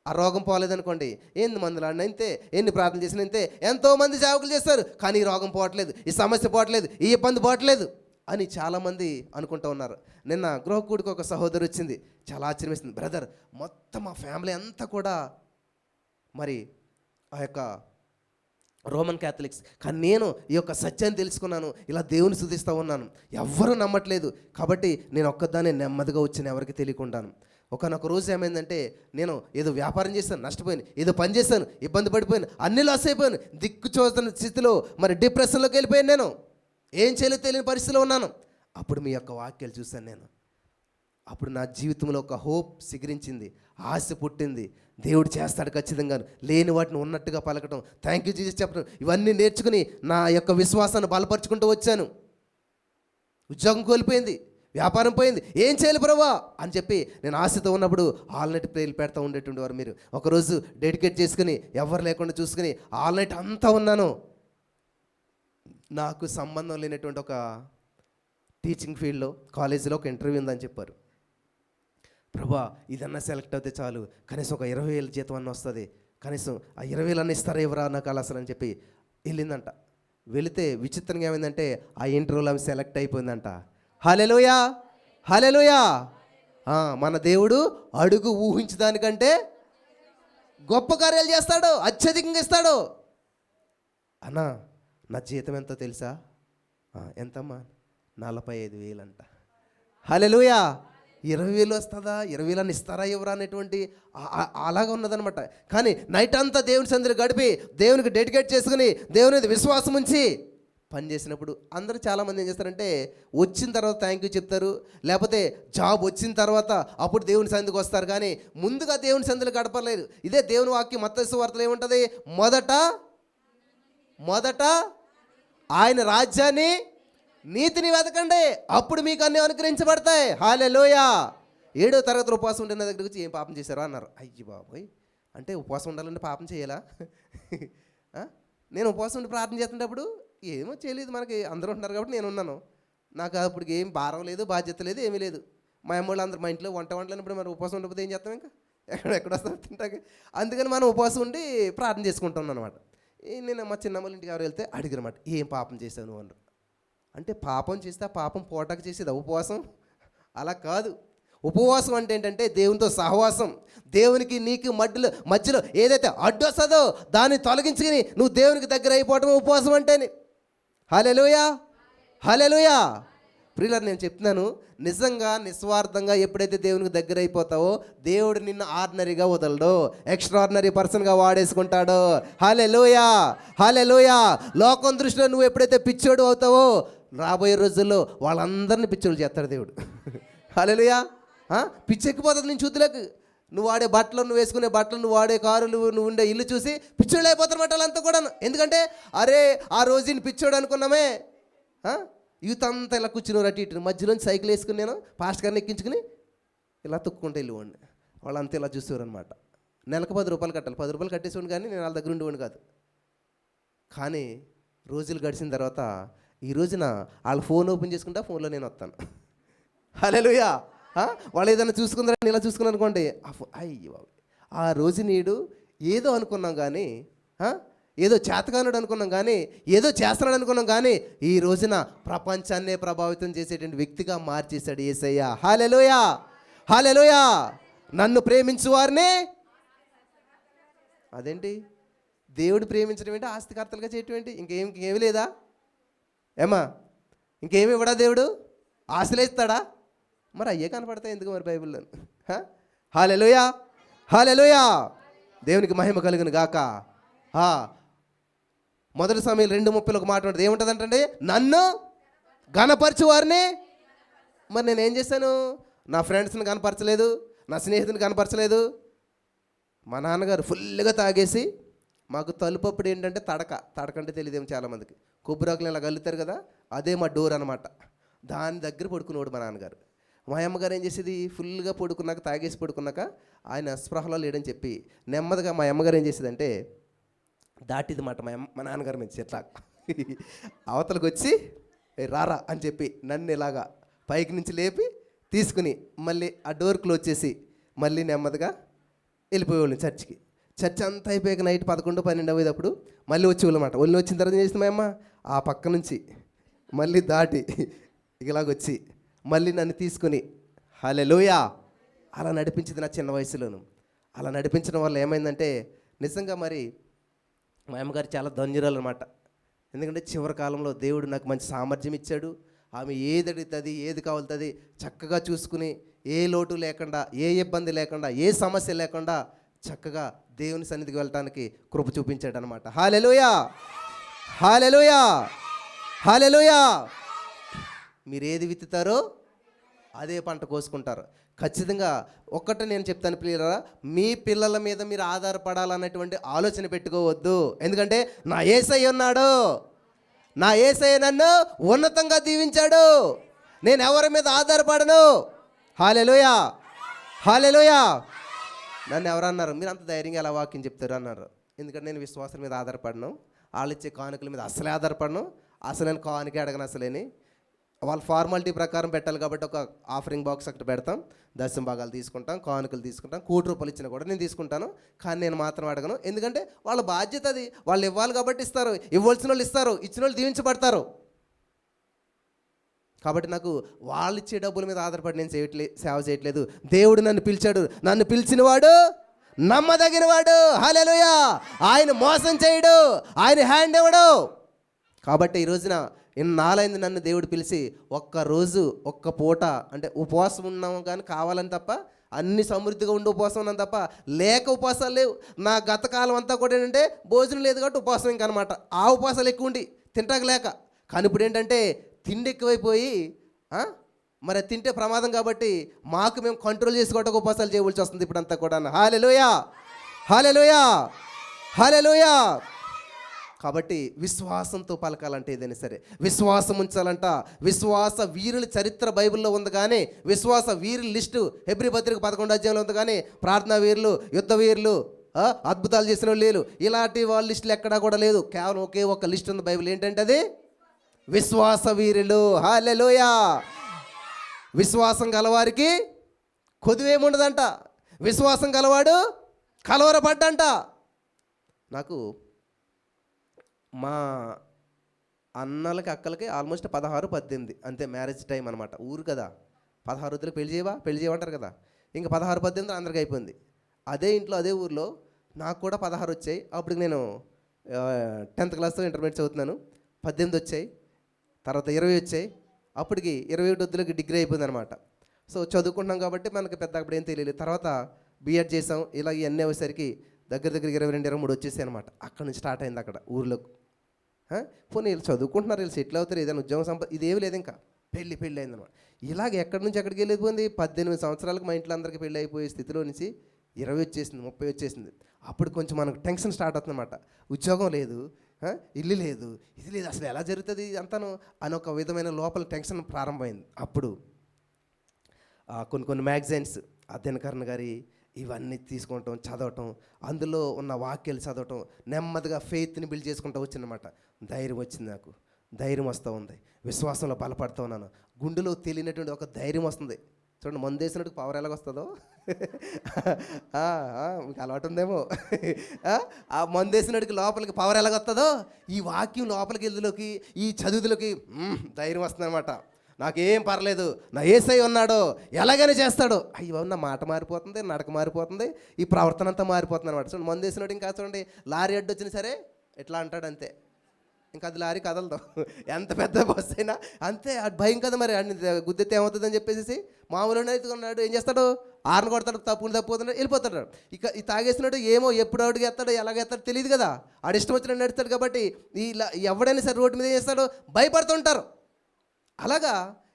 ఆ రోగం పోలేదనుకోండి, ఎన్ని మందులు ఆడినా ఇంతే, ఎన్ని ప్రార్థన చేసినా ఇంతే, ఎంతోమంది సేవకులు చేస్తారు కానీ ఈ రోగం పోవట్లేదు, ఈ సమస్య పోవట్లేదు, ఈ ఇబ్బంది పోవట్లేదు అని చాలామంది అనుకుంటూ ఉన్నారు. నిన్న గృహకూడికి ఒక సహోదరు వచ్చింది, చాలా ఆశ్చర్యం వేసింది. బ్రదర్, మొత్తం మా ఫ్యామిలీ అంతా కూడా మరి ఆ యొక్క రోమన్ క్యాథలిక్స్, కానీ నేను ఈ యొక్క సత్యాన్ని తెలుసుకున్నాను, ఇలా దేవుని స్తుతిస్తూ ఉన్నాను, ఎవ్వరూ నమ్మట్లేదు, కాబట్టి నేను ఒక్కదాన్ని నెమ్మదిగా వచ్చాను, ఎవరికి తెలియకుండాను. ఒకనొక రోజు ఏమైందంటే, నేను ఏదో వ్యాపారం చేశాను, నష్టపోయాను, ఏదో పని చేశాను, ఇబ్బంది పడిపోయాను, అన్ని లాస్ అయిపోయాను, దిక్కు చూస్తున్న స్థితిలో మరి డిప్రెషన్లోకి వెళ్ళిపోయాను, నేను ఏం చేయలేదు తెలియని పరిస్థితిలో ఉన్నాను. అప్పుడు మీ యొక్క వాక్యాలు చూశాను నేను. అప్పుడు నా జీవితంలో ఒక హోప్ సిగురించింది, ఆశ పుట్టింది. దేవుడు చేస్తాడు ఖచ్చితంగా, లేని వాటిని ఉన్నట్టుగా పలకటం, థ్యాంక్ యూ జీసస్ చెప్పడం, ఇవన్నీ నేర్చుకుని నా యొక్క విశ్వాసాన్ని బలపరుచుకుంటూ వచ్చాను. ఉద్యోగం కోల్పోయింది, వ్యాపారం పోయింది, ఏం చేయాలి ప్రభువా అని చెప్పి నేను ఆశతో ఉన్నప్పుడు ఆల్ నైట్ ప్రేయర్లు పెడతా ఉండేటువంటి వారు మీరు. ఒకరోజు డెడికేట్ చేసుకుని ఎవరు లేకుండా చూసుకుని ఆల్ నైట్ అంతా ఉన్నాను. నాకు సంబంధం లేనటువంటి ఒక టీచింగ్ ఫీల్డ్లో కాలేజీలో ఒక ఇంటర్వ్యూ ఉందని చెప్పారు. ప్రభువా ఇదన్నా సెలెక్ట్ అవుతే చాలు, కనీసం ఒక 20,000 జీతం అన్న వస్తుంది, కనీసం ఆ 20,000 అన్న ఇస్తారా ఇవ్వరా నాకు అలా అసలు అని చెప్పి వెళ్ళిందంట. వెళితే విచిత్రంగా ఏమైందంటే ఆ ఇంటర్వ్యూలో ఆమె సెలెక్ట్ అయిపోయిందంట. హల్లెలూయా, హల్లెలూయా. మన దేవుడు అడుగు ఊహించడానికంటే గొప్ప కార్యాలు చేస్తాడు, అత్యధికంగా ఇస్తాడు. అన్నా నా జీతం ఎంతో తెలుసా? ఎంతమ్మా? 45,000 అంట. హల్లెలూయా. 20,000 వస్తుందా, 20,000 అని ఇస్తారా ఎవరా అనేటువంటి అలాగా ఉన్నదనమాట. కానీ నైట్ అంతా దేవుని సందులో గడిపి దేవునికి డెడికేట్ చేసుకుని దేవుని విశ్వాసం ఉంచి పని చేసినప్పుడు అందరూ చాలామంది ఏం చేస్తారంటే వచ్చిన తర్వాత థ్యాంక్ యూ చెప్తారు, లేకపోతే జాబ్ వచ్చిన తర్వాత అప్పుడు దేవుని సంధికి వస్తారు, కానీ ముందుగా దేవుని సంధిలో గడపలేదు. ఇదే దేవుని వాక్యం మత్తయి సువార్తలో ఏముంటుంది? మొదట ఆయన రాజ్యాన్ని నీతిని వెతకండి, అప్పుడు మీకు అన్నీ అనుగ్రహించబడతాయి. హల్లెలూయా. 7వ తరగతి ఉపవాసం ఉంటే నా దగ్గరికి వచ్చి ఏం పాపం చేశారా అన్నారు. అయ్యి బాబోయ్, అంటే ఉపవాసం ఉండాలంటే పాపం చేయాలా? నేను ఉపవాసం ఉండి ప్రార్థన చేస్తున్నప్పుడు ఏమో చేయలేదు, మనకి అందరూ ఉంటున్నారు కాబట్టి నేను ఉన్నాను, నాకు అప్పుడు ఏం భారం లేదు, బాధ్యత లేదు, ఏమీ లేదు. మా అమ్మోళ్ళు అందరూ మా ఇంట్లో వంటలేనప్పుడు మరి ఉపవాసం ఉండకపోతే ఏం చేస్తాం, ఇంకా ఎక్కడ వస్తాం తింటాక. అందుకని మనం ఉపవాసం ఉండి ప్రార్థన చేసుకుంటాం అనమాట. నేను మా చిన్నమ్మల ఇంటికి ఎవరు వెళ్తే అడిగినమాట, ఏం పాపం చేశావు నువ్వు అన్నారు. అంటే పాపం చేస్తే ఆ పాపం పోటాకు చేసేది ఉపవాసం? అలా కాదు. ఉపవాసం అంటే ఏంటంటే దేవునితో సహవాసం, దేవునికి నీకు మధ్యలో ఏదైతే అడ్డు వస్తుందో దాన్ని తొలగించుకుని నువ్వు దేవునికి దగ్గర అయిపోవటం ఉపవాసం అంటేనే. హల్లెలూయా, హల్లెలూయా. ప్రియులారా, నేను చెప్తున్నాను, నిజంగా నిస్వార్థంగా ఎప్పుడైతే దేవునికి దగ్గర అయిపోతావో దేవుడు నిన్ను ఆర్డినరీగా వదలడు, ఎక్స్ట్రాడినరీ పర్సన్గా వాడేసుకుంటాడు. హల్లెలూయా, హల్లెలూయా. లోకం దృష్టిలో నువ్వు ఎప్పుడైతే పిచ్చోడు అవుతావో రాబోయే రోజుల్లో వాళ్ళందరినీ పిచ్చోడు చేస్తాడు దేవుడు. హల్లెలూయా. పిచ్చెక్కిపోతుంది నేను చూతులకు. నువ్వు వాడే బట్టలు, నువ్వు వేసుకునే బట్టలు, నువ్వు వాడే కారులు, నువ్వు ఉండే ఇల్లు చూసి పిచ్చోళ్ళు అయిపోతారన్నమాట వాళ్ళంతా కూడా. ఎందుకంటే అరే ఆ రోజు నేను పిచ్చోడు అనుకున్నామే, యూత్ అంతా ఇలా కూర్చుని అటు ఇటు మధ్యలోంచి సైకిల్ వేసుకుని నేను పాస్ట్ గారిని ఎక్కించుకుని ఇలా తొక్కుంటే వెళ్ళివ్వండి. వాళ్ళంతా ఇలా చూసేవారు అనమాట. నెలకు 10 రూపాయలు కట్టాలి, 10 రూపాయలు కట్టేసేవాడు, కానీ నేను వాళ్ళ దగ్గర ఉండేవాడిని కాదు. కానీ రోజులు గడిచిన తర్వాత ఈ రోజున వాళ్ళ ఫోన్ ఓపెన్ చేసుకుంటే ఫోన్లో నేను వస్తాను. హల్లెలూయా. వాళ్ళు ఏదైనా చూసుకుందారని ఇలా చూసుకున్నాను అనుకోండి, అయ్యో ఆ రోజు నీడు ఏదో అనుకున్నాం, కానీ ఏదో చేతగానుడు అనుకున్నాం, కానీ ఏదో చేస్తున్నాడు అనుకున్నాం, కానీ ఈ రోజున ప్రపంచాన్నే ప్రభావితం చేసేటువంటి వ్యక్తిగా మార్చేశాడు యేసయ్య. హల్లెలూయా, హల్లెలూయా. నన్ను ప్రేమించు వారిని, అదేంటి దేవుడు ప్రేమించడం ఏంటి, ఆస్తికర్తలుగా చేయటం ఏంటి? ఇంకేమి లేదా ఏమా? ఇంకేమి ఇవ్వడా దేవుడు? ఆశలే ఇస్తాడా? మరి అయ్యే కనపడతాయి ఎందుకు మరి బైబిల్లో? హల్లెలూయా, హల్లెలూయా. దేవునికి మహిమ కలుగును గాక. 1 సమూయేలు 2:30 ఒక మాట ఉంటుంది, ఏముంటుందంటే నన్ను గణపరచు వారిని. మరి నేనేం చేశాను? నా ఫ్రెండ్స్ని కనపరచలేదు, నా స్నేహితుని కనపరచలేదు. మా నాన్నగారు ఫుల్గా తాగేసి, మాకు తలుపప్పుడు ఏంటంటే తడకంటే తెలియదేమో చాలామందికి, కొబ్బరాకులు ఇలా కలుగుతారు కదా, అదే మా డోర్ అనమాట. దాని దగ్గర పడుకునేవాడు మా నాన్నగారు. మా అమ్మగారు ఏం చేసేది, ఫుల్గా పడుకున్నాక, తాగేసి పడుకున్నాక ఆయన స్పృహలో లేడని చెప్పి నెమ్మదిగా మా అమ్మగారు ఏం చేసేదంటే దాటిది మాట మా నాన్నగారి మీద చెట్లా అవతలకు వచ్చి రారా అని చెప్పి నన్ను ఇలాగా పైకి నుంచి లేపి తీసుకుని మళ్ళీ ఆ డోర్ క్లోజ్ చేసి మళ్ళీ నెమ్మదిగా వెళ్ళిపోయేవాళ్ళం చర్చికి. చర్చ్ అంతా అయిపోయాక నైట్ 11, 12 అయ్యేటప్పుడు మళ్ళీ వచ్చేవాళ్ళమాట. ఒళ్ళు వచ్చిన తర్వాత ఏం చేసింది మా అమ్మ, ఆ పక్క నుంచి మళ్ళీ దాటి ఇలాగొచ్చి మళ్ళీ నన్ను తీసుకుని హల్లెలూయా అలా నడిపించింది నా చిన్న వయసులోను. అలా నడిపించడం వల్ల ఏమైందంటే నిజంగా మరి మా అమ్మగారు చాలా ధన్యురాలు అనమాట. ఎందుకంటే చివరి కాలంలో దేవుడు నాకు మంచి సామర్థ్యం ఇచ్చాడు. ఆమె ఏది అడుగుతుంది, ఏది కావాలుతుంది చక్కగా చూసుకుని, ఏ లోటు లేకుండా, ఏ ఇబ్బంది లేకుండా, ఏ సమస్య లేకుండా చక్కగా దేవుని సన్నిధికి వెళ్ళటానికి కృప చూపించాడు అనమాట. హల్లెలూయా, హల్లెలూయా, హల్లెలూయా. మీరు ఏది విత్తుతారో అదే పంట కోసుకుంటారు. ఖచ్చితంగా ఒక్కటే నేను చెప్తాను ప్రియులారా, మీ పిల్లల మీద మీరు ఆధారపడాలన్నటువంటి ఆలోచన పెట్టుకోవద్దు. ఎందుకంటే నా యేసయ్య ఉన్నాడు, నా యేసయ్య నన్ను ఉన్నతంగా దీవించాడు, నేను ఎవరి మీద ఆధారపడను. హల్లెలూయా, హల్లెలూయా. నన్ను ఎవరన్నారు, మీరు అంత ధైర్యంగా ఎలా వాక్యం చెప్తారు అన్నారు. ఎందుకంటే నేను విశ్వాసం మీద ఆధారపడను, వాళ్ళు ఇచ్చే కానుకల మీద అసలే ఆధారపడను. అసలు నేను కానుకే అడగను అసలేని. వాళ్ళ ఫార్మాలిటీ ప్రకారం పెట్టాలి కాబట్టి ఒక ఆఫరింగ్ బాక్స్ అక్కడ పెడతాం, దశమ భాగాలు తీసుకుంటాం, కానుకలు తీసుకుంటాం, ₹1 ఇచ్చినా కూడా నేను తీసుకుంటాను. కానీ నేను మాత్రం అడగను. ఎందుకంటే వాళ్ళ బాధ్యత అది, వాళ్ళు ఇవ్వాలి కాబట్టి ఇస్తారు, ఇవ్వాల్సిన వాళ్ళు ఇస్తారు, ఇచ్చిన వాళ్ళు దీవించబడతారు. కాబట్టి నాకు వాళ్ళు ఇచ్చే డబ్బుల మీద ఆధారపడి నేను సేవ చేయట్లేదు. దేవుడు నన్ను పిలిచాడు, నన్ను పిలిచినవాడు నమ్మదగినవాడు. హల్లెలూయా. ఆయన మోసం చేయడు, ఆయన హ్యాండ్ ఇవ్వడు. కాబట్టి ఈ రోజున ఇన్నాళ్ళైంది నన్ను దేవుడు పిలిచి ఒక్కరోజు ఒక్క పూట అంటే ఉపవాసం ఉన్నాము కానీ కావాలని తప్ప, అన్ని సమృద్ధిగా ఉండి ఉపవాసం ఉన్నాను తప్ప లేక ఉపవాసాలు లేవు. నా గత కాలం అంతా కూడా ఏంటంటే భోజనం లేదు కాబట్టి ఉపవాసం ఇంకనమాట. ఆ ఉపవాసాలు ఎక్కువ ఉండి తింటాక లేక. కానీ ఇప్పుడు ఏంటంటే తిండి ఎక్కువైపోయి మరి తింటే ప్రమాదం కాబట్టి మాకు మేము కంట్రోల్ చేసుకోవడానికి ఉపవాసాలు చేయవలసి వస్తుంది ఇప్పుడంతా కూడా. హల్లెలూయా, హల్లెలూయా, హల్లెలూయా. కాబట్టి విశ్వాసంతో పలకాలంటే ఏదైనా సరే విశ్వాసం ఉంచాలంట. విశ్వాస వీరుల చరిత్ర బైబిల్లో ఉంది కానీ విశ్వాస వీరుల లిస్టు హెబ్రీ పత్రిక 11వ అధ్యాయంలో ఉంది కానీ ప్రార్థనా వీరులు, యుద్ధ వీరులు, అద్భుతాలు చేసిన వాళ్ళు లేరు, ఇలాంటి వాళ్ళ లిస్టులు ఎక్కడా కూడా లేదు. కేవలం ఒకే ఒక లిస్ట్ ఉంది బైబిల్. ఏంటంటే అది విశ్వాస వీరులు. హల్లెలూయా. విశ్వాసం గలవారికి కొదువేముండదంట, విశ్వాసం గలవాడు కలవరపడ్డంట. నాకు మా అన్నలకి అక్కలకి ఆల్మోస్ట్ 16, 18 అంతే మ్యారేజ్ టైం అనమాట. ఊరు కదా, 16 వద్దులకు పెళ్లి చేయమంటారు కదా. ఇంకా 16, 18 అందరికి అయిపోయింది. అదే ఇంట్లో అదే ఊర్లో నాకు కూడా 16 వచ్చాయి. అప్పుడు నేను 10th క్లాస్లో ఇంటర్మీడియట్ చదువుతున్నాను. 18 వచ్చాయి, తర్వాత 20 వచ్చాయి. అప్పటికి 21 వద్దులకి డిగ్రీ అయిపోయింది అనమాట. సో చదువుకుంటున్నాం కాబట్టి మనకి పెద్ద అప్పుడు ఏం తెలియలేదు. తర్వాత బీఎడ్ చేసాం. ఇలా ఇవన్నీ అయ్యేసరికి దగ్గర 22, 23 వచ్చేసాయి అనమాట. అక్కడ నుంచి స్టార్ట్ అయింది అక్కడ ఊర్లో. పోనీ వీళ్ళు చదువుకుంటున్నారు, వీళ్ళు సెటిల్ అవుతారు, ఏదైనా ఉద్యోగం ఇదేమి లేదు. ఇంకా పెళ్ళి అయిందనమాట. ఇలాగ ఎక్కడి నుంచి ఎక్కడికి వెళ్ళిపోయింది. 18 సంవత్సరాలకు మా ఇంట్లో అందరికీ పెళ్ళి అయిపోయే స్థితిలో నుంచి 20 వచ్చేసింది, 30 వచ్చేసింది. అప్పుడు కొంచెం మనకు టెన్షన్ స్టార్ట్ అవుతుంది అనమాట. ఉద్యోగం లేదు, ఇల్లు లేదు, ఇది లేదు, అసలు ఎలా జరుగుతుంది అంతాను అని ఒక విధమైన లోపల టెన్షన్ ప్రారంభమైంది. అప్పుడు కొన్ని మ్యాగజైన్స్ దినకరన్ గారి ఇవన్నీ తీసుకుంటాం, చదవటం, అందులో ఉన్న వాక్యాలు చదవటం, నెమ్మదిగా ఫెయిత్ని బిల్డ్ చేసుకుంటూ వచ్చిందన్నమాట. ధైర్యం వచ్చింది, నాకు ధైర్యం వస్తూ ఉంది, విశ్వాసంలో బలపడుతూ ఉన్నాను. గుండెలో తెలియనటువంటి ఒక ధైర్యం వస్తుంది. చూడండి, మందు వేసినట్టు పవర్ ఎలాగ వస్తుందో మీకు అలవాటు ఉందేమో. ఆ మందు వేసినట్టుకి లోపలికి పవర్ ఎలాగ వస్తుందో ఈ వాక్యం లోపలికి వెళ్ళులోకి, ఈ చదువులోకి ధైర్యం వస్తుంది అనమాట. నాకేం పర్లేదు, నా యేసయ్య ఉన్నాడు, ఎలాగైనా చేస్తాడు. అయ్యో, నా మాట మారిపోతుంది, నడక మారిపోతుంది, ఈ ప్రవర్తన అంతా మారిపోతుంది అనమాట. చూడండి, మందు వేసినట్టు ఇంకా చూడండి, లారీ అడ్డు వచ్చినా సరే ఎట్లా అంటాడు అంతే, ఇంకా అది లారీ కదలదు. ఎంత పెద్ద బస్సు అయినా అంతే. అది భయం కదా మరి, గుద్దెత్తే ఏమవుతుందని చెప్పేసి మామూలు ఉన్నాడు, ఏం చేస్తాడు, ఆరును కొడతాడు, తప్పుతున్నాడు, వెళ్ళిపోతాడు. ఇక ఈ తాగేసినాడు ఏమో ఎప్పుడు అడుగు ఎత్తాడు, ఎలాగెత్తాడు తెలియదు కదా, ఆడు ఇష్టం వచ్చినట్టు నడుస్తాడు. కాబట్టి ఇలా ఎవడైనా సరే రోడ్డు మీద ఏం చేస్తాడు, భయపడుతుంటారు. అలాగా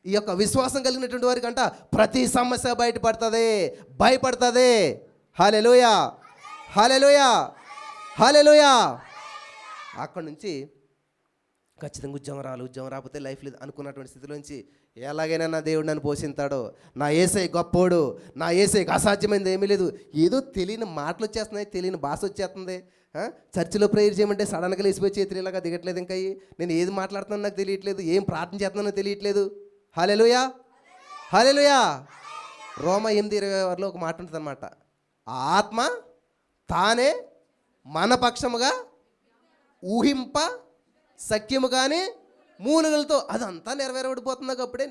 ఈ యొక్క విశ్వాసం కలిగినటువంటి వారికి అంట ప్రతి సమస్య బయటపడుతుంది, భయపడుతుంది. హల్లెలూయా, హల్లెలూయా, హల్లెలూయా. అక్కడి నుంచి ఖచ్చితంగా ఉద్యోగం రాకపోతే లైఫ్ లేదు అనుకున్నటువంటి స్థితిలోంచి ఎలాగైనా నా దేవుడు నన్ను పోషిస్తాడో, నా యేసై గొప్పోడు, నా యేసైకి అసాధ్యమైనది ఏమీ లేదు, ఏదో తెలియని మాటలు వచ్చేస్తున్నాయి, తెలియని భాష వచ్చేస్తుంది. చర్చిలో ప్రేయర్ చేయమంటే సడన్గా లేచిపోయి చేతులు ఇలాగా దిగట్లేదు, ఇంకా నేను ఏది మాట్లాడుతున్నానో నాకు తెలియట్లేదు, ఏం ప్రార్థన చేస్తున్నానో తెలియట్లేదు. హల్లెలూయా, హల్లెలూయా. రోమా 8:26లో ఒక మాట ఉంటుంది అనమాట, ఆత్మ తానే మన పక్షముగా ఊహింప సఖ్యము కానీ మూలుగులతో అదంతా నెరవేరబడిపోతుంది. అప్పుడే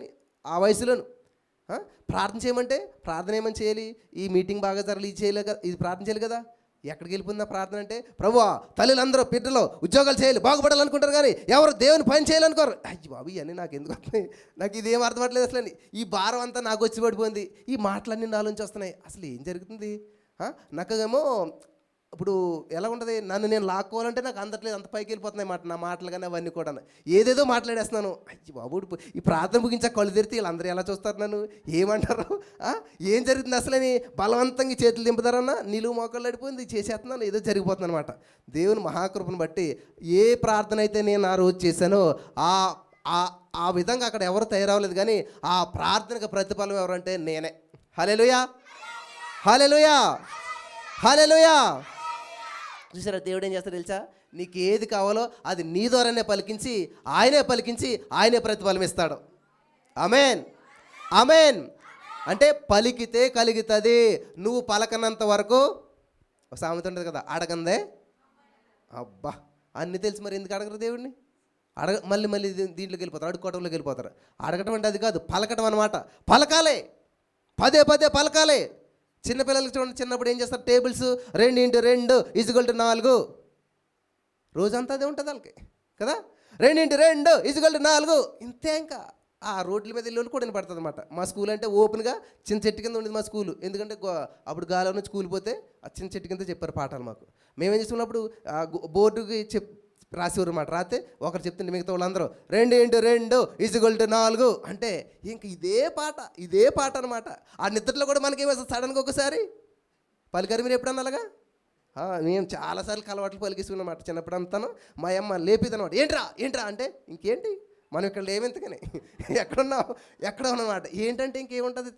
ఆ వయసులోను ప్రార్థన చేయమంటే ప్రార్థన ఏమని చేయాలి, ఈ మీటింగ్ బాగా జరగాలి, ఇది చేయలే కదా, ఇది ప్రార్థన చేయాలి కదా. ఎక్కడికి వెళ్ళిపోయిందా ప్రార్థన అంటే, ప్రభువా తల్లులందరూ బిడ్డలు ఉద్యోగాలు చేయాలి, బాగుపడాలనుకుంటారు, కానీ ఎవరు దేవుని పని చేయాలనుకోరు. అయ్యి బాబు ఇవన్నీ నాకు ఎందుకు వస్తున్నాయి, నాకు ఇదేం అర్థమవట్లేదు అసలు. ఈ భారం అంతా నాకు వచ్చి పడిపోయింది, ఈ మాటలన్నీ నాలో నుంచి వస్తున్నాయి, అసలు ఏం జరుగుతుంది. నాకేమో ఇప్పుడు ఎలా ఉంటుంది, నన్ను నేను లాక్కోవాలంటే నాకు అందట్లేదు, అంత పైకి వెళ్ళిపోతున్నాయి మాట నా మాటలు కానీ అవన్నీ కూడా. ఏదేదో మాట్లాడేస్తున్నాను. అయ్యి బాబు ఈ ప్రార్థన ముగించా కళ్ళు తెరితే వీళ్ళందరూ ఎలా చూస్తారు, నన్ను ఏమంటారు, ఏం జరుగుతుంది అసలని బలవంతంగా చేతులు దింపుతారన్నా, నిలువు మోకాళ్ళు అడిపోయింది, చేసేస్తున్నాను, ఏదో జరిగిపోతుంది అనమాట. దేవుని మహాకృపను బట్టి ఏ ప్రార్థన అయితే నేను ఆ రోజు చేశానో ఆ విధంగా అక్కడ ఎవరు తయారవ్వలేదు, కానీ ఆ ప్రార్థనకు ప్రతిఫలం ఎవరంటే నేనే. హల్లెలూయా, హల్లెలూయా, హల్లెలూయా. చూసారా దేవుడు ఏం చేస్తాడు తెలుసా, నీకు ఏది కావాలో అది నీ ద్వారానే పలికించి ఆయనే ప్రతిఫలం ఇస్తాడు. ఆమేన్, ఆమేన్. అంటే పలికితే కలుగుతుంది, నువ్వు పలకనంత వరకు. సామెత ఉంటుంది కదా, అడగందే. అబ్బా అన్నీ తెలిసి మరి ఎందుకు అడగరు దేవుడిని? మళ్ళీ దీంట్లోకి వెళ్ళిపోతారు, అడుక్కోవడంలోకి వెళ్ళిపోతారు. అడగటం అంటే అది కాదు, పలకటం అనమాట. పలకాలే, పదే పలకాలే. చిన్నపిల్లలకి చూడండి, చిన్నప్పుడు ఏం చేస్తారు, టేబుల్స్ 2x2 = 4, రోజంతా అదే ఉంటుంది వాళ్ళకి కదా. 2x2 = 4 ఇంతే. ఇంకా ఆ రోడ్ల మీద ఇల్లు కూడా వినపడుతుంది అనమాట. మా స్కూల్ అంటే ఓపెన్గా చిన్న చెట్టు కింద ఉండేది మా స్కూలు, ఎందుకంటే అప్పుడు గాలి నుంచి స్కూల్ పోతే ఆ చిన్న చెట్టు కింద చెప్పారు పాఠాలు మాకు. మేమేం చేసుకున్నప్పుడు బోర్డుకి రాసేవారు అన్నమాట. రాతే ఒకరు చెప్తుంటే మిగతా వాళ్ళందరూ 2x2 = 4 అంటే ఇంక ఇదే పాట అనమాట. ఆ నిద్రలో కూడా మనకేమో సడన్గా ఒకసారి పలికారు. మీరు ఎప్పుడన్నా అలాగా? మేము చాలాసార్లు అలవాట్లు పలికిస్తున్నామాట. చిన్నప్పుడు అంతాను మా అమ్మ లేపిది అనమాట, ఏంట్రా అంటే ఇంకేంటి మనం ఇక్కడ లేవెంతకని ఎక్కడ ఉన్నమాట. ఏంటంటే ఇంకేముంటుంది,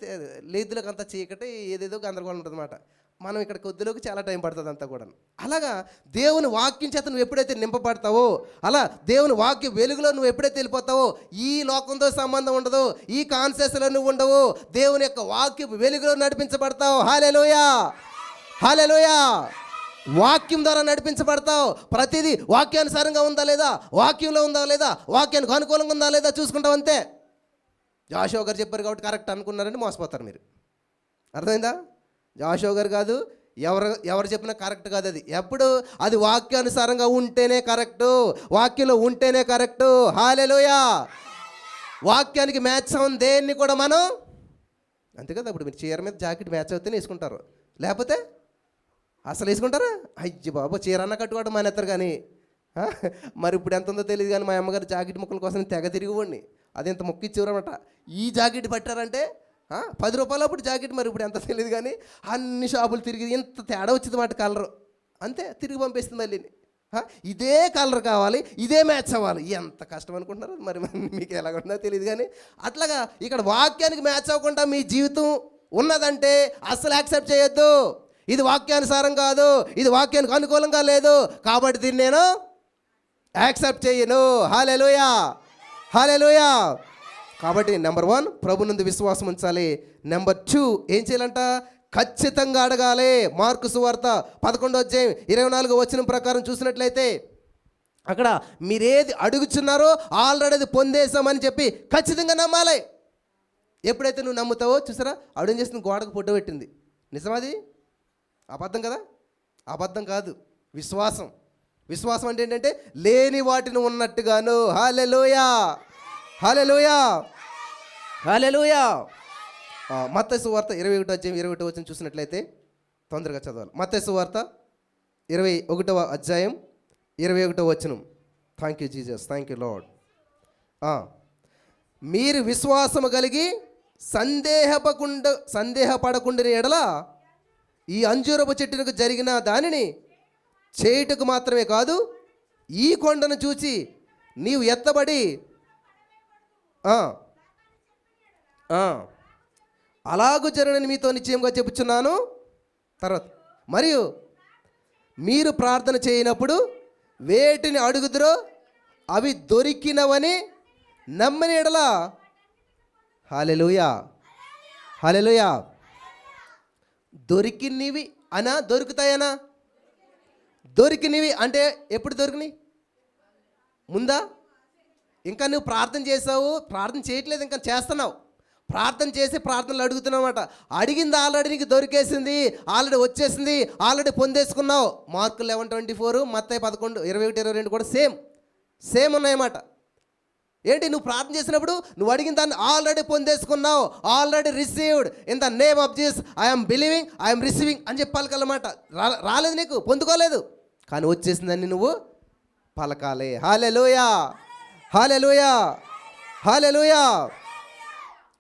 లేదులకు అంతా చీకటి, ఏదేదో గందరగోళం ఉంటుంది అన్నమాట. మనం ఇక్కడ కొద్దిలోకి చాలా టైం పడుతుంది అంతా కూడా. అలాగా దేవుని వాక్యం చేత నువ్వు ఎప్పుడైతే నింపబడతావో, అలా దేవుని వాక్య వెలుగులో నువ్వు ఎప్పుడైతే వెళ్ళిపోతావో, ఈ లోకంతో సంబంధం ఉండదు, ఈ కాన్షియస్లో నువ్వు ఉండవు, దేవుని యొక్క వాక్య వెలుగులో నడిపించబడతావు. హల్లెలూయా, హల్లెలూయా. వాక్యం ద్వారా నడిపించబడతావు. ప్రతిదీ వాక్యానుసారంగా ఉందా లేదా, వాక్యంలో ఉందా లేదా, వాక్యానికి అనుకూలంగా ఉందా లేదా చూసుకుంటావు అంతే. జాషువా గారు చెప్పారు కాబట్టి కరెక్ట్ అనుకున్నారని మోసపోతారు మీరు. అర్థమైందా? జాషువా గారు కాదు, ఎవరు చెప్పినా కరెక్ట్ కాదు. అది ఎప్పుడు అది వాక్యానుసారంగా ఉంటేనే కరెక్టు, వాక్యంలో ఉంటేనే కరెక్టు. హల్లెలూయా. వాక్యానికి మ్యాచ్ అవును దేన్ని కూడా మనం అంతే కదా. ఇప్పుడు మీరు చీర మీద జాకెట్ మ్యాచ్ అవుతేనే వేసుకుంటారు, లేకపోతే అసలు వేసుకుంటారా? అయ్యి బాబు చీర అన్న కట్టుకోవడం మానేస్తారు. కానీ మరి ఇప్పుడు ఎంత ఉందో తెలియదు, కానీ మా అమ్మగారు జాకెట్ ముక్కల కోసం తెగ తిరిగివ్వండి, అది ఎంత ముక్క ఇచ్చేవారు అనమాట. ఈ జాకెట్ పట్టారంటే 10 రూపాయలు అప్పుడు జాకెట్, మరి ఇప్పుడు ఎంత తెలియదు, కానీ అన్ని షాపులు తిరిగి ఇంత తేడా వచ్చింది మాట కలరు, అంతే తిరిగి పంపిస్తుంది మళ్ళీ. ఇదే కలర్ కావాలి, ఇదే మ్యాచ్ అవ్వాలి, ఎంత కష్టం అనుకుంటున్నారు. మరి మీకు ఎలాగుంటుందో తెలియదు, కానీ అట్లాగా ఇక్కడ వాక్యానికి మ్యాచ్ అవ్వకుండా మీ జీవితం ఉన్నదంటే అస్సలు యాక్సెప్ట్ చేయొద్దు. ఇది వాక్యానుసారం కాదు, ఇది వాక్యానికి అనుకూలంగా లేదు, కాబట్టి దీన్ని నేను యాక్సెప్ట్ చేయను. హల్లెలూయా, హల్లెలూయా. కాబట్టి నెంబర్ 1 ప్రభునందు విశ్వాసం ఉంచాలి. నెంబర్ 2 ఏం చేయాలంట, ఖచ్చితంగా అడగాలి. మార్కు సువార్త 11:24 ప్రకారం చూసినట్లయితే అక్కడ మీరేది అడుగుచున్నారో ఆల్రెడీ అది పొందేశామని చెప్పి ఖచ్చితంగా నమ్మాలి. ఎప్పుడైతే నువ్వు నమ్ముతావో చూసారా, అడుగు చేసిన గోడకు ఫోటో పెట్టింది, నిజమది? అబద్ధం కదా? అబద్ధం కాదు, విశ్వాసం. విశ్వాసం అంటే ఏంటంటే లేని వాటిని ఉన్నట్టుగాను. హల్లెలూయా, హల్లెలూయా, హల్లెలూయా. మత్తయి సువార్త 21:21 చూసినట్లయితే తొందరగా చదవాలి. మత్తయి సువార్త 21:21. Thank you Jesus, thank you lord. మీరు విశ్వాసము కలిగి సందేహపడకుండా ఎడల ఈ అంజూరపు చెట్టుకు జరిగిన దానిని చేయుటకు మాత్రమే కాదు, ఈ కొండను చూచి నీవు ఎత్తబడి ఆ, ఆ, అలాగూ జరగనని మీతో నిశ్చయంగా చెప్పుచున్నాను. తర్వాత మరియు మీరు ప్రార్థన చేయనప్పుడు వేటిని అడుగుదురో అవి దొరికినవని నమ్మని ఎడల. హల్లెలూయా, హల్లెలూయా. దొరికినవి అనా దొరుకుతాయనా? దొరికినవి అంటే ఎప్పుడు దొరికినాయి? ముందా? ఇంకా నువ్వు ప్రార్థన చేసావు, ప్రార్థన చేయట్లేదు, ఇంకా చేస్తున్నావు. ప్రార్థన చేసి ప్రార్థనలు అడుగుతున్నావు అన్నమాట. అడిగింది ఆల్రెడీ నీకు దొరికేసింది, ఆల్రెడీ వచ్చేసింది, ఆల్రెడీ పొందేసుకున్నావు. మార్కు 11:24, మత్తయి 11:21-22 కూడా సేమ్ ఉన్నాయన్నమాట. ఏంటి? నువ్వు ప్రార్థన చేసినప్పుడు నువ్వు అడిగిన దాన్ని ఆల్రెడీ పొందేసుకున్నావు. Already received in the name of Jesus, I'm believing, I'm receiving అని చెప్పాలి కలమాట. రాలేదు, నీకు పొందుకోలేదు, కానీ వచ్చేసిందని నువ్వు పలకాలి. హల్లెలూయా, హల్లెలూయా, హల్లెలూయా.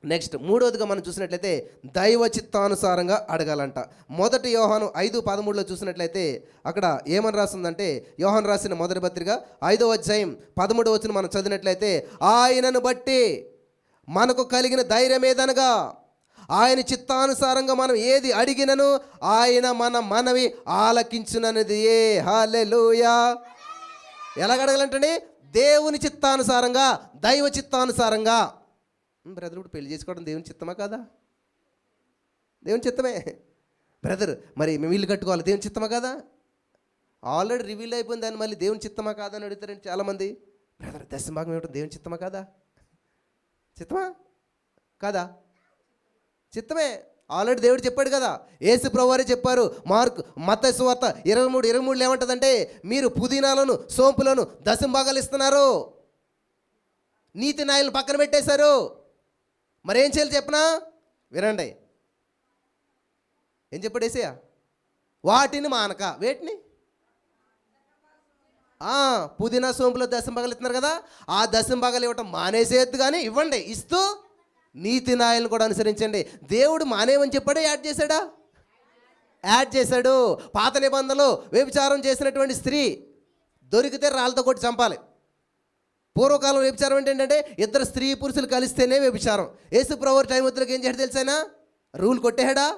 నెక్స్ట్ మూడవదిగా మనం చూసినట్లయితే దైవ చిత్తానుసారంగా అడగాలంట. మొదటి యోహాను 5:13 చూసినట్లయితే అక్కడ ఏమని రాస్తుందంటే, యోహాను రాసిన మొదటి పత్రిక 5వ అధ్యాయం 13వ వచనం మనం చదివినట్లయితే, ఆయనను బట్టి మనకు కలిగిన ధైర్యం ఏదనగా ఆయన చిత్తానుసారంగా మనం ఏది అడిగినను ఆయన మన మనవి ఆలకించునన్నది. హల్లెలూయా. ఎలాగ అడగాలంటే దేవుని చిత్తానుసారంగా, దైవ చిత్తానుసారంగా. బ్రదర్, ఇప్పుడు పెళ్లి చేసుకోవడం దేవుని చిత్తమా కాదా? దేవుని చిత్తమే. బ్రదర్, మరి మేము ఇల్లు కట్టుకోవాలి, దేవుని చిత్తమా కాదా? ఆల్రెడీ రివీల్ అయిపోయింది, దాన్ని మళ్ళీ దేవుని చిత్తమా కాదా అని అడుగుతారండి చాలామంది. బ్రదర్, దశభాగం ఇవ్వడం దేవుని చిత్తమా కాదా? చిత్తమా కాదా? చిత్తమే. ఆల్రెడీ దేవుడు చెప్పాడు కదా, యేసు ప్రభువారే చెప్పారు. మత్తయి సువార్త 23:23 ఏమంటుందంటే, మీరు పుదీనాలను, సోంపులను దశభాగాలు ఇస్తున్నారు, నీతి న్యాయాలను పక్కన పెట్టేశారు. మరేం చేయాలి చెప్పనా? వినండి, ఏం చెప్పాడు యేసయ్య? వాటిని మానక. వేటిని? పుదీనా సోంపులో దశభాగాలు ఇస్తున్నారు కదా, ఆ దశభాగాలు ఇవ్వటం మానేసేయద్దు, కానీ ఇవ్వండి. ఇస్తూ నీతి న్యాయాలను కూడా అనుసరించండి. దేవుడు మానేమని చెప్పాడా, యాడ్ చేశాడా? యాడ్ చేశాడు. పాత నిబంధనలో వ్యభిచారం చేసినటువంటి స్త్రీ దొరికితే రాళ్ళతో కొట్టి చంపాలి. పూర్వకాలం వ్యభిచారం ఏంటంటే ఇద్దరు స్త్రీ పురుషులు కలిస్తేనే వ్యభిచారం. యేసు ప్రభువు టైం వద్దకు ఏం చేయాడు తెలుసైనా? రూల్ కొట్టేహాడా?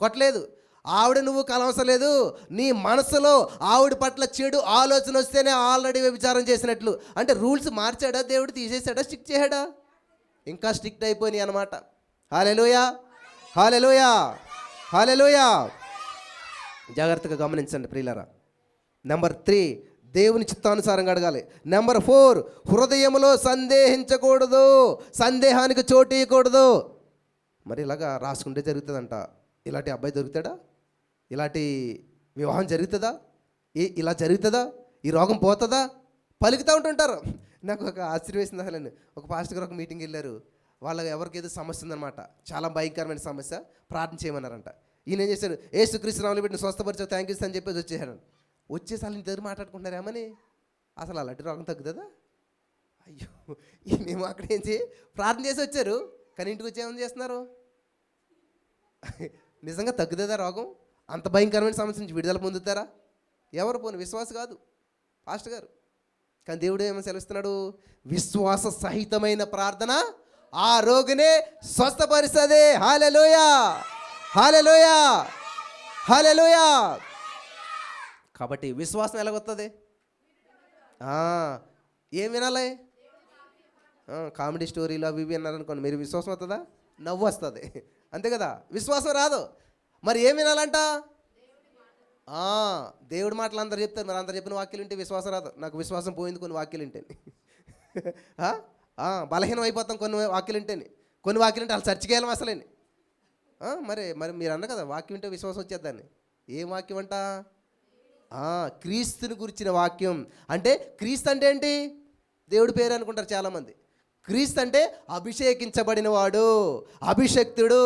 కొట్టలేదు. ఆవిడ నువ్వు కలవసరం లేదు, నీ మనసులో ఆవిడ పట్ల చెడు ఆలోచన వస్తేనే ఆల్రెడీ వ్యభిచారం చేసినట్లు. అంటే రూల్స్ మార్చాడా దేవుడు? తీసేసాడా? స్ట్రిక్ట్ చేశాడా? ఇంకా స్ట్రిక్ట్ అయిపోయినాయి అన్నమాట. హల్లెలూయా, హల్లెలూయా, హల్లెలూయా. జాగ్రత్తగా గమనించండి ప్రియులారా. నెంబర్ 3, దేవుని చిత్తానుసారంగా అడగాలి. నెంబర్ 4, హృదయంలో సందేహించకూడదు, సందేహానికి చోటు ఇవ్వకూడదు. మరి ఇలాగా రాసుకుంటే జరుగుతుందంట. ఇలాంటి అబ్బాయి దొరుకుతాడా? ఇలాంటి వివాహం జరుగుతుందా? ఇలా జరుగుతుందా? ఈ రోగం పోతుందా? పలుకుతూ ఉంటుంటారు. నాకు ఒక ఆశ్చర్యం వేసింది అసలు. ఒక పాస్టర్ గారు ఒక మీటింగ్ వెళ్ళారు. వాళ్ళకి ఎవరికి ఏదో సమస్య ఉందన్నమాట, చాలా భయంకరమైన సమస్య. ప్రార్థన చేయమన్నారంట. ఈయన ఏం చేశారు? యేసుక్రీస్తు నామములో పెట్టిన స్వస్థపరిచావు, థ్యాంక్ యూ అని చెప్పేసి వచ్చేసాడు. వచ్చేసారి ఇద్దరు మాట్లాడుకుంటారేమని. అసలు అలాంటి రోగం తగ్గుతుందా? అయ్యో, మేము అక్కడ ఏం ప్రార్థన చేసి వచ్చారు, కానీ ఇంటికి వచ్చి ఏమైనా చేస్తున్నారు? నిజంగా తగ్గుతుందా రోగం? అంత భయంకరమైన సమస్య నుంచి విడుదల పొందుతారా? ఎవరు? పోను విశ్వాస కాదు పాస్టర్ గారు. కానీ దేవుడు ఏమైనా సెలవిస్తున్నాడు? విశ్వాస సహితమైన ప్రార్థన ఆ రోగినే స్వస్థపరుస్తుంది. హల్లెలూయా, హల్లెలూయా, హల్లెలూయా. కాబట్టి విశ్వాసం ఎలాగొస్తుంది? ఏం వినాలి? కామెడీ స్టోరీలు అవి ఇవి అన్నారనుకోండి, మీరు విశ్వాసం వస్తుందా? నవ్వు వస్తుంది, అంతే కదా. విశ్వాసం రాదు. మరి ఏం వినాలంట? దేవుడి మాటలు అందరు చెప్తారు. మరి అందరు చెప్పిన వాక్యాలు వింటే విశ్వాసం రాదు. నాకు విశ్వాసం పోయింది కొన్ని వాక్యాలు వింటేనే. బలహీనం అయిపోతాం కొన్ని వాక్యాలు వింటేనే. కొన్ని వాక్యాలు వింటే వాళ్ళు చర్చికి వెళ్ళం అసలేని. మరి మీరు అన్న కదా వాక్యం వింటే విశ్వాసం వచ్చేద్దాన్ని. ఏం వాక్యం అంట? క్రీస్తుని గురించిన వాక్యం. అంటే క్రీస్తు అంటే ఏంటి? దేవుడి పేరు అనుకుంటారు చాలామంది. క్రీస్తు అంటే అభిషేకించబడిన వాడు, అభిషక్తుడు.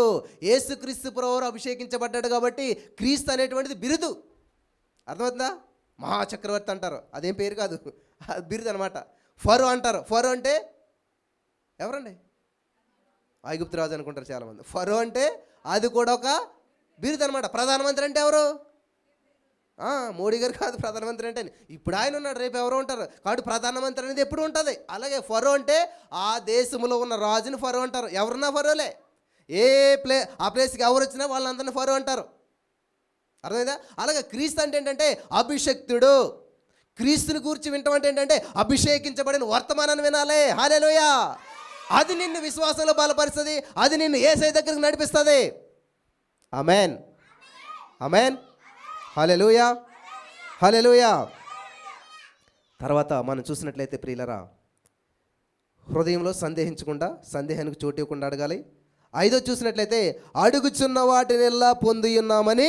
యేసుక్రీస్తు ప్రభువు అభిషేకించబడ్డాడు కాబట్టి క్రీస్తు అనేటువంటిది బిరుదు. అర్థమవుతుందా? మహాచక్రవర్తి అంటారు, అదేం పేరు కాదు, బిరుదు అనమాట. ఫరో అంటారు. ఫరో అంటే ఎవరండి? ఐగుప్తు రాజు అనుకుంటారు చాలామంది. ఫరో అంటే అది కూడా ఒక బిరుదు అనమాట. ప్రధానమంత్రి అంటే ఎవరు? మోడీ గారు కాదు ప్రధానమంత్రి అంటే. ఇప్పుడు ఆయన ఉన్నాడు, రేపు ఎవరో ఉంటారు. కాబట్టి ప్రధానమంత్రి అనేది ఎప్పుడు ఉంటుంది. అలాగే ఫరో అంటే ఆ దేశంలో ఉన్న రాజుని ఫరో అంటారు. ఎవరున్నా ఫరోలే. ఆ ప్లేస్కి ఎవరు వచ్చినా వాళ్ళందరినీ ఫరో అంటారు. అర్థమైందా? అలాగే క్రీస్తు అంటే ఏంటంటే అభిషక్తుడు. క్రీస్తుని గురించి వింటాం అంటే ఏంటంటే అభిషేకించబడిన వర్తమానాన్ని వినాలి. హల్లెలూయా. అది నిన్ను విశ్వాసంలో బలపరుస్తుంది. అది నిన్ను యేసయ్య దగ్గరికి నడిపిస్తుంది. ఆమేన్, ఆమేన్, హల్లెలూయా, హల్లెలూయా. తర్వాత మనం చూసినట్లయితే ప్రియులరా, హృదయంలో సందేహించకుండా, సందేహానికి చోటు ఇవ్వకుండా అడగాలి. 5వ చూసినట్లయితే అడుగుచున్న వాటినెల్లా పొంది ఉన్నామని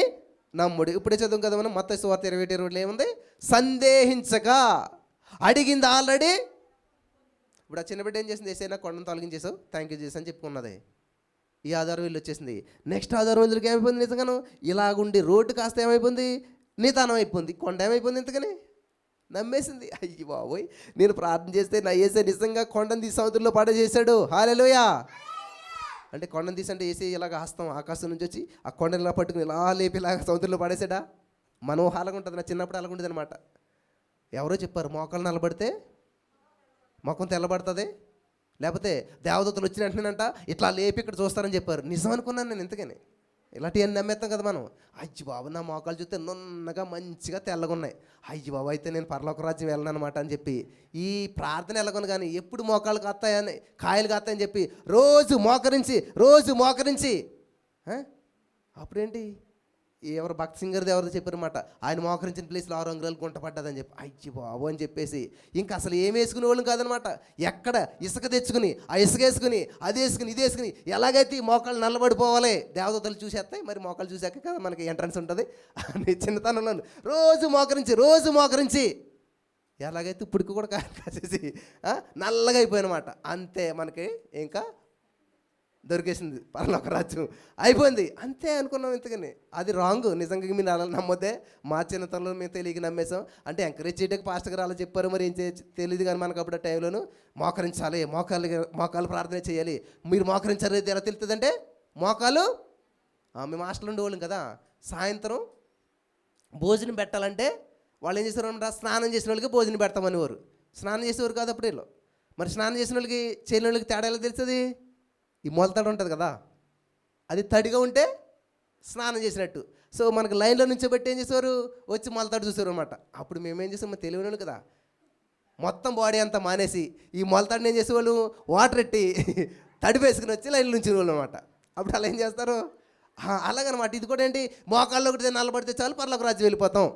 నమ్ముడు. ఇప్పుడే చదువు కదా మనం మత్తయి సువార్త 20:20 ఏముంది? సందేహించక. అడిగింది ఆల్రెడీ. ఇప్పుడు ఆ చిన్న బిడ్డ ఏం చేసింది? ఏసైనా కొండను తొలగించేసావు, థ్యాంక్ యూ చేసి అని చెప్పుకున్నది. ఈ ఆధారం వీళ్ళు వచ్చేసింది. నెక్స్ట్ ఆధారం వీళ్ళకి ఏమైపోయింది? నిజంగాను ఇలాగుండి రోడ్డు కాస్త ఏమైపోయింది? నిదానం అయిపోయింది. కొండ ఏమైపోయింది? ఇంతకని నమ్మేసింది. అయ్యి బాబోయ్, నేను ప్రార్థన చేస్తే నా యేసే నిజంగా కొండను తీసి సముద్రంలో పడేసాడు. హల్లెలూయా. అంటే కొండను తీసి అంటే ఏసీ ఇలాగ హస్తం ఆకాశం నుంచి వచ్చి ఆ కొండని ఇలా పట్టుకుని ఇలా లేపి ఇలాగ సముద్రంలో పడేసాడా? మనోహాలంగా ఉంటుంది. నా చిన్నప్పుడు అలాగ ఉంటుంది అనమాట. ఎవరో చెప్పారు, మోకాలు నలబడితే ముఖం తెల్లబడుతుంది, లేకపోతే దేవదూతలు వచ్చిన వెంటనేనంట ఇట్లా లేపి ఇక్కడ చూస్తారని చెప్పారు. నిజం అనుకున్నాను నేను. ఇంతకని ఇలాంటివన్నీ నమ్మేస్తాం కదా మనం. అయ్యి బాబు, నా మోకాలు చూస్తే నున్నగా మంచిగా తెల్లగా ఉన్నాయి, అయ్యి బాబు అయితే నేను పరలోక రాజ్యం వెళ్ళను అనమాట అని చెప్పి ఈ ప్రార్థన ఎలాగొను. కానీ ఎప్పుడు మోకాలు కాస్తాయని, కాయలు కాస్తాయని చెప్పి రోజు మోకరించి అప్పుడేంటి ఎవరు భక్త్ సింగర్ది ఎవరిదో చెప్పారన్నమాట. ఆయన మోకరించిన ప్లేస్లో 6 అంగుళాలు గుంట పడ్డదని చెప్పి అయ్యి బాబు అని చెప్పేసి ఇంకా అసలు ఏం వేసుకునే వాళ్ళం కాదనమాట. ఎక్కడ ఇసుక తెచ్చుకుని ఆ ఇసుక వేసుకుని అది వేసుకుని ఇది వేసుకుని ఎలాగైతే ఈ మోకాళ్ళు నల్లబడిపోవాలి. దేవదూతలు చూసేస్తాయి, మరి మోకాళ్ళు చూసాక కదా మనకి ఎంట్రన్స్ ఉంటుంది. అని చిన్నతనంలో రోజు మోకరించి ఎలాగైతే ఇప్పటికి కూడా కాసేసి నల్లగా అయిపోయినమాట. అంతే, మనకి ఇంకా దొరికేసింది పరలోక రాజ్యం అయిపోయింది అంతే అనుకున్నాం. ఇంతకని అది రాంగ్. నిజంగా మీరు అలా నమ్మొద్దే. మా చిన్నతనంలో మేము తెలియక నమ్మేసాం. అంటే ఎంకరేజ్ చేయడానికి పాస్టర్ గారు అలా చెప్పారు, మరి ఏం తెలియదు. కానీ మనకు అప్పుడు టైంలోనూ మోకరించాలి, మోకాలు ప్రార్థన చేయాలి. మీరు మోకరించాలి ఎలా తెలుస్తుందంటే మోకాలు మేము హాస్టల్ ఉండేవాళ్ళం కదా. సాయంత్రం భోజనం పెట్టాలంటే వాళ్ళు ఏం చేసేవారు అనమాట, స్నానం చేసిన వాళ్ళకి భోజనం పెడతామనేవారు. స్నానం చేసేవారు కాదు అప్పుడు వీళ్ళు. మరి స్నానం చేసిన వాళ్ళకి చేయని వాళ్ళకి తేడా ఎలా తెలుస్తుంది? ఈ మొలతాడు ఉంటుంది కదా, అది తడిగా ఉంటే స్నానం చేసినట్టు. సో మనకు లైన్లో నుంచోబెట్టి ఏం చేసేవారు, వచ్చి మొలతాడు చూసేవారు అనమాట. అప్పుడు మేమేం చేసాము, తెలియని కదా, మొత్తం బాడీ అంతా మానేసి ఈ మొలతాడిని ఏం చేసేవాళ్ళు వాటర్ ఎట్టి తడిపేసుకుని వచ్చి లైన్లో నుంచి వాళ్ళు అనమాట. అప్పుడు అలా ఏం చేస్తారు, అలాగనమాట. ఇది కూడా ఏంటి, మోకాళ్ళు ఒకటి నల్లబడితే చాలు పరలోక రాజ్యం వెళ్ళిపోతాం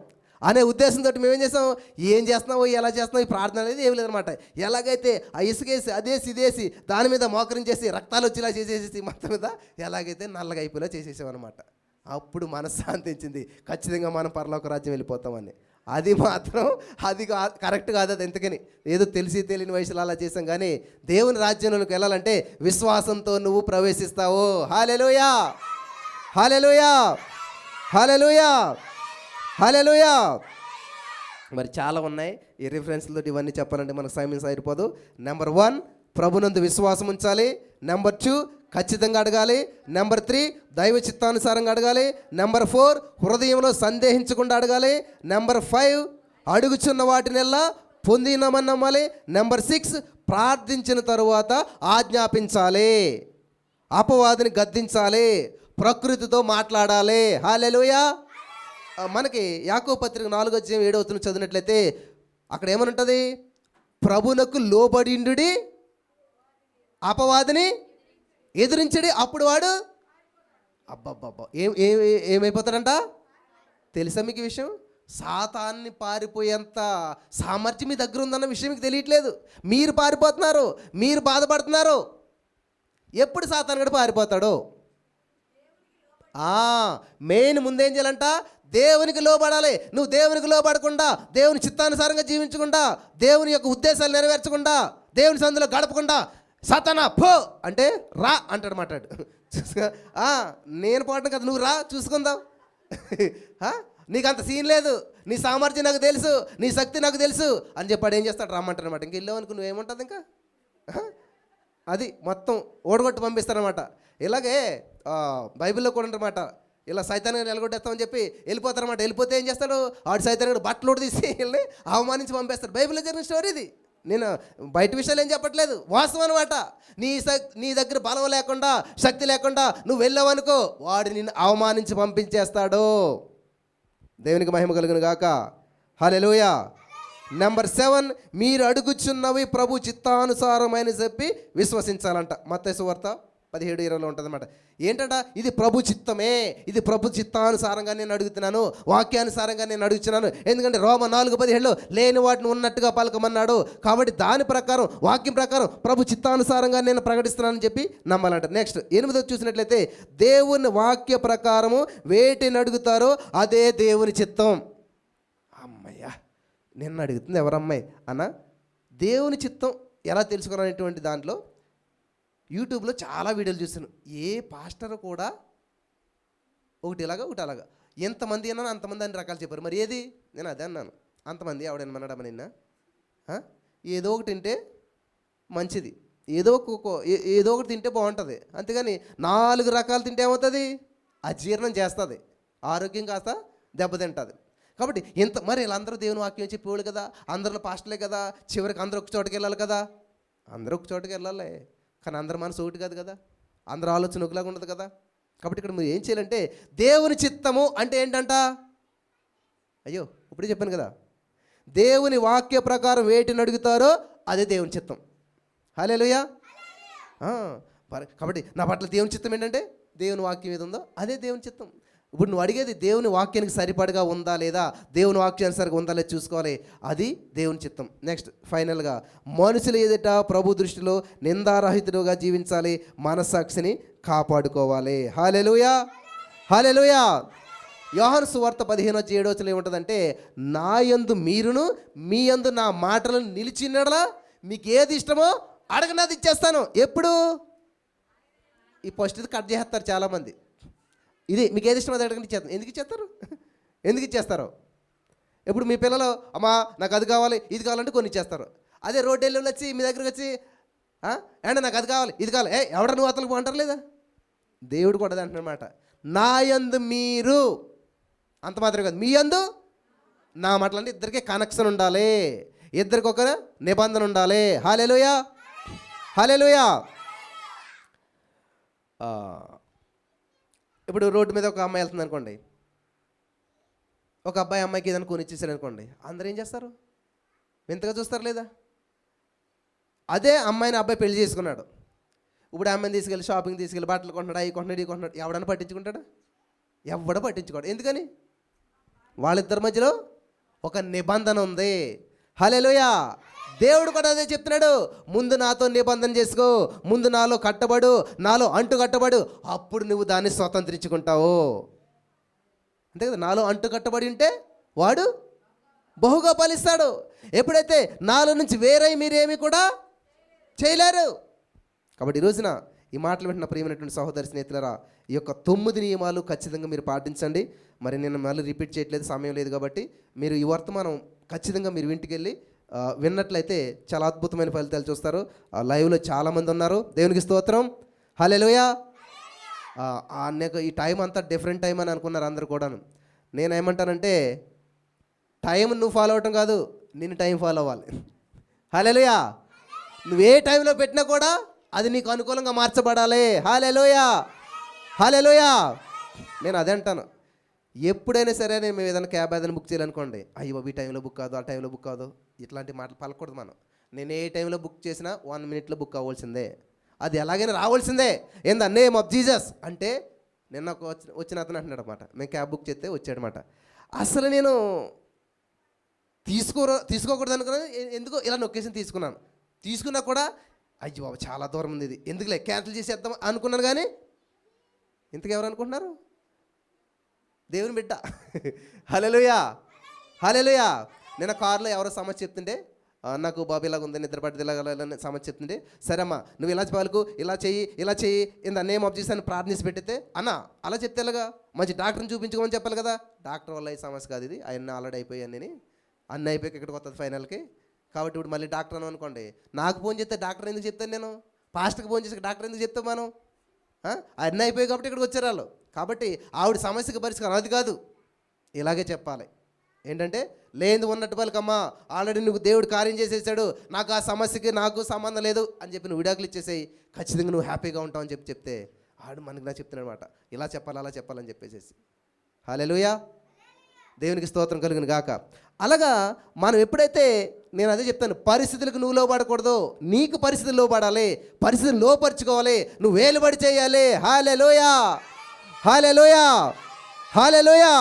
అనే ఉద్దేశంతో మేమేం చేస్తాం, ఏం చేస్తున్నావు ఎలా చేస్తున్నావు ఈ ప్రార్థన అనేది ఏమి లేదనమాట. ఎలాగైతే ఆ ఇసుకేసి అదేసి ఇదేసి దాని మీద మోకరించేసి రక్తాలు వచ్చేలా చేసేసి మొత్తం మీద ఎలాగైతే నల్లగా అయిపోయేలా చేసేసామన్నమాట. అప్పుడు మనశ్శాంతించింది, ఖచ్చితంగా మనం పరలోక రాజ్యం వెళ్ళిపోతామని. అది మాత్రం అది కరెక్ట్ కాదు. అది ఎంతకని ఏదో తెలిసి తెలియని వయసులో అలా చేసాం. కానీ దేవుని రాజ్యంలోకి వెళ్ళాలంటే విశ్వాసంతో నువ్వు ప్రవేశిస్తావు. హల్లెలూయా, హల్లెలూయా, హల్లెలూయా, హల్లెలూయా. మరి చాలా ఉన్నాయి. ఈ రిఫరెన్స్లతో ఇవన్నీ చెప్పాలంటే మనకు సమయం సరిపోదు. నెంబర్ 1 ప్రభునందు విశ్వాసం ఉంచాలి. నెంబర్ 2 ఖచ్చితంగా అడగాలి. నెంబర్ 3 దైవ చిత్తానుసారంగా అడగాలి. నెంబర్ 4 హృదయంలో సందేహించకుండా అడగాలి. నెంబర్ 5 అడుగుచున్న వాటినెల్లా పొందినామని నమ్మాలి. నెంబర్ 6 ప్రార్థించిన తరువాత ఆజ్ఞాపించాలి, అపవాదిని గద్దించాలి, ప్రకృతితో మాట్లాడాలి. హల్లెలూయా. మనకి యాకోబు పత్రిక 4:7 చదివినట్లయితే అక్కడ ఏమని ఉంటుంది, ప్రభునకు లోబడిండుడి అపవాదిని ఎదిరించడి, అప్పుడు వాడు అబ్బబ్బబ్బా ఏమైపోతాడంట తెలుసా మీకు ఈ విషయం? సాతాన్ని పారిపోయేంత సామర్థ్యం మీ దగ్గర ఉందన్న విషయం మీకు తెలియట్లేదు. మీరు పారిపోతున్నారు, మీరు బాధపడుతున్నారు. ఎప్పుడు సాతాను కూడా పారిపోతాడు? మెయిన్ ముందేం చేయాలంట, దేవునికి లోబడాలి. నువ్వు దేవునికి లోబడకుండా, దేవుని చిత్తానుసారంగా జీవించకుండా, దేవుని యొక్క ఉద్దేశాలు నెరవేర్చకుండా, దేవుని సందులో గడపకుండా సాతానా పో అంటే రా అంటాడు. మాట్లాడు నేను పోవటం కదా, నువ్వు రా చూసుకుందాం, నీకు అంత సీన్ లేదు, నీ సామర్థ్యం నాకు తెలుసు, నీ శక్తి నాకు తెలుసు అని చెప్పాడు. ఏం చేస్తాడు, రమ్మంటాడు అనమాట. ఇంక వెళ్ళావనుకో నువ్వేముంటుంది, ఇంకా అది మొత్తం ఓడగొట్టు పంపిస్తారనమాట. ఇలాగే బైబిల్లో కూడా ఉంటారన్నమాట. ఇలా సైతాన్ని నిలగొట్టేస్తామని చెప్పి వెళ్ళిపోతారన్నమాట. వెళ్ళిపోతే ఏం చేస్తాడు, ఆడు సైతాన్ని బట్టలు తీసి వెళ్ళి అవమానించి పంపేస్తాడు. బైబిల్లో జరిగిన స్టోరీ ఇది. నేను బయట విషయాలు ఏం చెప్పట్లేదు, వాస్తవం అనమాట. నీ దగ్గర బలం లేకుండా, శక్తి లేకుండా నువ్వు వెళ్ళావనుకో, వాడు నిన్ను అవమానించి పంపించేస్తాడు. దేవునికి మహిమ కలుగును గాక. హల్లెలూయా. నెంబర్ 7, మీరు అడుగుచున్నవి ప్రభు చిత్తానుసారమైన చెప్పి విశ్వసించాలంట. మత్తయి సువార్త 17:20 ఉంటుందన్నమాట. ఏంటంట, ఇది ప్రభు చిత్తమే, ఇది ప్రభు చిత్తానుసారంగా నేను అడుగుతున్నాను, వాక్యానుసారంగా నేను అడుగుతున్నాను. ఎందుకంటే రోమ 4:17 లేని వాటిని ఉన్నట్టుగా పలకమన్నాడు. కాబట్టి దాని ప్రకారం, వాక్యం ప్రకారం ప్రభు చిత్తానుసారంగా నేను ప్రకటిస్తున్నానని చెప్పి నమ్మాలంట. నెక్స్ట్ 8 చూసినట్లయితే, దేవుని వాక్య ప్రకారము వేటిని అడుగుతారో అదే దేవుని చిత్తం. అమ్మయ్యా, నిన్ను అడుగుతుంది ఎవరమ్మాయి అన్న, దేవుని చిత్తం ఎలా తెలుసుకోవాలనేటువంటి దాంట్లో యూట్యూబ్లో చాలా వీడియోలు చూస్తాను. ఏ పాస్టర్ కూడా ఒకటి ఇలాగా ఒకటి అలాగా, ఎంతమంది అన్నాను అంతమంది అన్ని రకాలు చెప్పారు. మరి ఏది, నేను అదే అన్నాను, అంతమంది ఆవిడేమన్నాడమ్మ నిన్న, ఏదో ఒకటి తింటే మంచిది, ఏదో ఒకటి తింటే బాగుంటుంది. అంతేగాని 4 రకాలు తింటే ఏమవుతుంది, అజీర్ణం చేస్తుంది, ఆరోగ్యం కాస్త దెబ్బతింటుంది. కాబట్టి మరి వీళ్ళందరూ దేవుని వాక్యం చెప్పేవాళ్ళు కదా, అందరిలో పాస్టర్లే కదా, చివరికి అందరూ ఒక చోటుకి వెళ్ళాలి కదా. అందరూ ఒక చోటుకి వెళ్ళాలి, కానీ అందరి మనసు ఒకటి కాదు కదా, అందరూ ఆలోచన ఒకలాగా ఉండదు కదా. కాబట్టి ఇక్కడ మీరు ఏం చేయాలంటే, దేవుని చిత్తము అంటే ఏంటంట, అయ్యో ఇప్పుడే చెప్పాను కదా, దేవుని వాక్య ప్రకారం వేటిని అడుగుతారో అదే దేవుని చిత్తం. హల్లెలూయా. కాబట్టి నా పట్ల దేవుని చిత్తం ఏంటంటే, దేవుని వాక్యం ఏది ఉందో అదే దేవుని చిత్తం. ఇప్పుడు నువ్వు అడిగేది దేవుని వాక్యానికి సరిపడగా ఉందా లేదా, దేవుని వాక్యానుసారంగా ఉందా లేదా చూసుకోవాలి, అది దేవుని చిత్తం. నెక్స్ట్ ఫైనల్గా, మనుషుల ఎదుట ప్రభు దృష్టిలో నిందారహితుడుగా జీవించాలి, మనస్సాక్షిని కాపాడుకోవాలి. హల్లెలూయా, హల్లెలూయా. యోహాను సువార్త 15:7 ఏముంటుందంటే, నా యందు మీరును మీ యందు నా మాటలను నిలిచినడలా మీకు ఏది ఇష్టమో అడగనది ఇచ్చేస్తాను. ఎప్పుడు, ఈ ఫస్ట్ ఇది కట్ చేస్తారు చాలామంది. ఇది మీకు ఏది ఇష్టం అది అడగండి ఇచ్చేస్తాను. ఎందుకు ఇచ్చేస్తారు? ఇప్పుడు మీ పిల్లలు అమ్మా నాకు అది కావాలి ఇది కావాలంటే కొన్ని ఇచ్చేస్తారు. అదే రోడ్డు వెళ్ళి వచ్చి మీ దగ్గరకు వచ్చి ఏంటంటే నాకు అది కావాలి ఇది కావాలి, ఎవడ నువ్వు అతనికి అంటారు లేదా. దేవుడు కూడా అది అంటున్నమాట, నా యందు మీరు, అంత మాత్రమే కాదు, మీ యందు నా మాటలు. అంటే ఇద్దరికీ కనెక్షన్ ఉండాలి, ఇద్దరికి ఒక నిబంధన ఉండాలి. హల్లెలూయా, హల్లెలూయా. ఇప్పుడు రోడ్డు మీద ఒక అమ్మాయి వెళ్తుంది అనుకోండి, ఒక అబ్బాయి అమ్మాయికి ఏదైనా కొని ఇచ్చేసారు అనుకోండి, అందరూ ఏం చేస్తారు, వింతగా చూస్తారు లేదా. అదే అమ్మాయిని అబ్బాయి పెళ్లి చేసుకున్నాడు, ఇప్పుడు అమ్మాయిని తీసుకెళ్ళి షాపింగ్ తీసుకెళ్ళి బట్టలు కొంటున్నాడు, అవి కొంటున్నాడు, ఇవి కొంటున్నాడు, ఎవడన్నా పట్టించుకుంటాడా? ఎవడ పట్టించుకోడు. ఎందుకని, వాళ్ళిద్దరి మధ్యలో ఒక నిబంధన ఉంది. హల్లెలూయా. దేవుడు కూడా అదే చెప్తున్నాడు, ముందు నాతో నిబంధన చేసుకో, ముందు నాలో కట్టబడు, నాలో అంటు కట్టబడు, అప్పుడు నువ్వు దాన్ని స్వతంత్రించుకుంటావు. అంతే కదా, నాలో అంటు కట్టబడి ఉంటే వాడు బహుగా ఫలిస్తాడు. ఎప్పుడైతే నాలో నుంచి వేరే మీరేమి కూడా చేయలేరు. కాబట్టి ఈ రోజున ఈ మాటలు వింటున్న ప్రియమైనటువంటి సహోదరి స్నేహితులరా, ఈ యొక్క 9 నియమాలు ఖచ్చితంగా మీరు పాటించండి. మరి నేను మళ్ళీ రిపీట్ చేయట్లేదు, సమయం లేదు కాబట్టి మీరు ఈ వర్తమానం ఖచ్చితంగా మీరు ఇంటికి వెళ్ళి విన్నట్లయితే చాలా అద్భుతమైన ఫలితాలు చూస్తారు. లైవ్లో చాలామంది ఉన్నారు, దేవునికి స్తోత్రం. హల్లెలూయా. ఈ టైం అంతా డిఫరెంట్ టైం అని అనుకున్నారు అందరు కూడాను. నేనేమంటానంటే, టైం నువ్వు ఫాలో అవటం కాదు, నేను టైం ఫాలో అవ్వాలి. హల్లెలూయా. నువ్వే టైంలో పెట్టినా కూడా అది నీకు అనుకూలంగా మార్చబడాలి. హల్లెలూయా, హల్లెలూయా. నేను అదే అంటాను, ఎప్పుడైనా సరే మేము ఏదైనా క్యాబ్ ఏదైనా బుక్ చేయాలనుకోండి, అయ్యో ఈ టైంలో బుక్ కాదు, ఆ టైంలో బుక్ కాదు, ఇట్లాంటి మాటలు పలకూడదు మనం. నేను ఏ టైంలో బుక్ చేసినా 1 minute బుక్ అవ్వాల్సిందే, అది ఎలాగైనా రావాల్సిందే. In the name of Jesus అంటే నిన్న వచ్చిన అతను అంటున్నాడు అనమాట, మేము క్యాబ్ బుక్ చేస్తే వచ్చాడనమాట. అసలు నేను తీసుకోకూడదు అనుకున్నాను, ఎందుకో ఇలా నొక్కేసి తీసుకున్నా కూడా అయ్యో బాబు చాలా దూరం ఉంది, ఇది ఎందుకులే క్యాన్సిల్ చేసేద్దాం అనుకున్నాను. కానీ ఇంతకు ఎవరు అనుకుంటున్నారు, దేవుని బిడ్డ. హల్లెలూయా, హల్లెలూయా. నేను కారులో ఎవరో సమస్య చెప్తుంటే, నాకు బాబు ఇలాగ ఉంది, నిద్రపట్టి ఇలాగ సమస్య చెప్తుంటే, సరే అమ్మా నువ్వు ఇలా పలుకు, ఇలా చెయ్యి in the name of Jesus అని ప్రార్థించి పెట్టితే, అన్న అలా చెప్తే ఎలాగా, మంచి డాక్టర్ని చూపించుకోమని చెప్పాలి కదా. డాక్టర్ వల్ల ఈ సమస్య కాదు, ఇది అవన్నీ ఆల్రెడీ అయిపోయాయి, అన్నీ అయిపోయి ఇక్కడికి వస్తుంది ఫైనల్కి. కాబట్టి ఇప్పుడు మళ్ళీ డాక్టర్ అని అనుకోండి, నాకు ఫోన్ చేస్తే డాక్టర్ ఎందుకు చెప్తాను, నేను పాస్టర్కి ఫోన్ చేసి డాక్టర్ ఎందుకు చెప్తాం మనం, అన్నీ అయిపోయాయి కాబట్టి ఇక్కడికి వచ్చారు వాళ్ళు. కాబట్టి ఆవిడ సమస్యకి పరిష్కారం అది కాదు, ఇలాగే చెప్పాలి. ఏంటంటే లేదు ఉన్నట్టు పలకమ్మా, ఆల్రెడీ నువ్వు దేవుడు కార్యం చేసేసాడు, నాకు ఆ సమస్యకి నాకు సంబంధం లేదు అని చెప్పి నువ్వు విడాకులు ఇచ్చేసేయి, ఖచ్చితంగా నువ్వు హ్యాపీగా ఉంటావు అని చెప్తే ఆడు మనకి నా చెప్తున్నాడు అనమాట, ఇలా చెప్పాలి అలా చెప్పాలని చెప్పేసేసి. హల్లెలూయా, దేవునికి స్తోత్రం కలుగును గాక. అలాగా మనం ఎప్పుడైతే, నేను అదే చెప్తాను, పరిస్థితులకు నువ్వు లోబడకూడదు, నీకు పరిస్థితులు లోబడాలి, పరిస్థితులు లోపరుచుకోవాలి, నువ్వు వేలుబడి చేయాలి. హల్లెలూయా, హల్లెలూయా, హల్లెలూయా.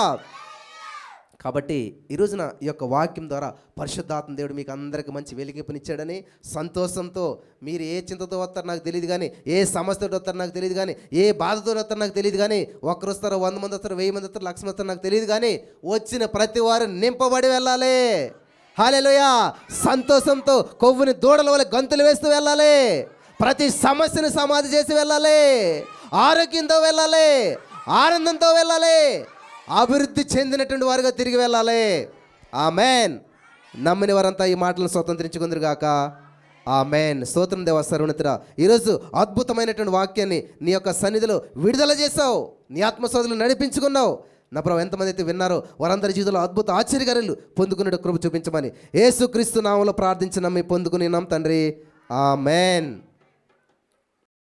కాబట్టి ఈ రోజున ఈ యొక్క వాక్యం ద్వారా పరిశుద్ధాత్మ దేవుడు మీకు అందరికీ మంచి వెలిగింపునిచ్చాడని సంతోషంతో, మీరు ఏ చింతతో వస్తారో నాకు తెలియదు కానీ, ఏ సమస్యతో వస్తారో నాకు తెలియదు కానీ, ఏ బాధతో వస్తారో నాకు తెలియదు కానీ, ఒక్కరు వస్తారో 100 మంది వస్తారో 1000 మంది వస్తారో 1,00,000 మంది వస్తారో నాకు తెలియదు కానీ, వచ్చిన ప్రతి వారు నింపబడి వెళ్ళాలి. హల్లెలూయా, సంతోషంతో కొవ్వుని దూడల వల్ల గంతులు వేస్తూ వెళ్ళాలి, ప్రతి సమస్యను సమాధి చేసి వెళ్ళాలి, ఆరోగ్యంతో వెళ్ళాలి, ఆనందంతో వెళ్ళాలి, అభివృద్ధి చెందినటువంటి వారుగా తిరిగి వెళ్ళాలి. ఆమెన్. నమ్మిన వారంతా ఈ మాటలను స్వతంత్రించుకుందరు గాక. ఆమెన్. స్తోత్రం దేవా సర్వోన్నతుడా, ఈరోజు అద్భుతమైనటువంటి వాక్యాన్ని నీ యొక్క సన్నిధిలో విడుదల చేసావు, నీ ఆత్మశోధనలు నడిపించుకున్నావు. నా ప్రభు, ఎంతమంది అయితే విన్నారో వారందరి జీవితంలో అద్భుత ఆశ్చర్యకార్యాలు పొందుకునే కృప చూపించమని యేసుక్రీస్తు నామములో ప్రార్థించి నమ్మి పొందుకుని తండ్రి. ఆమెన్.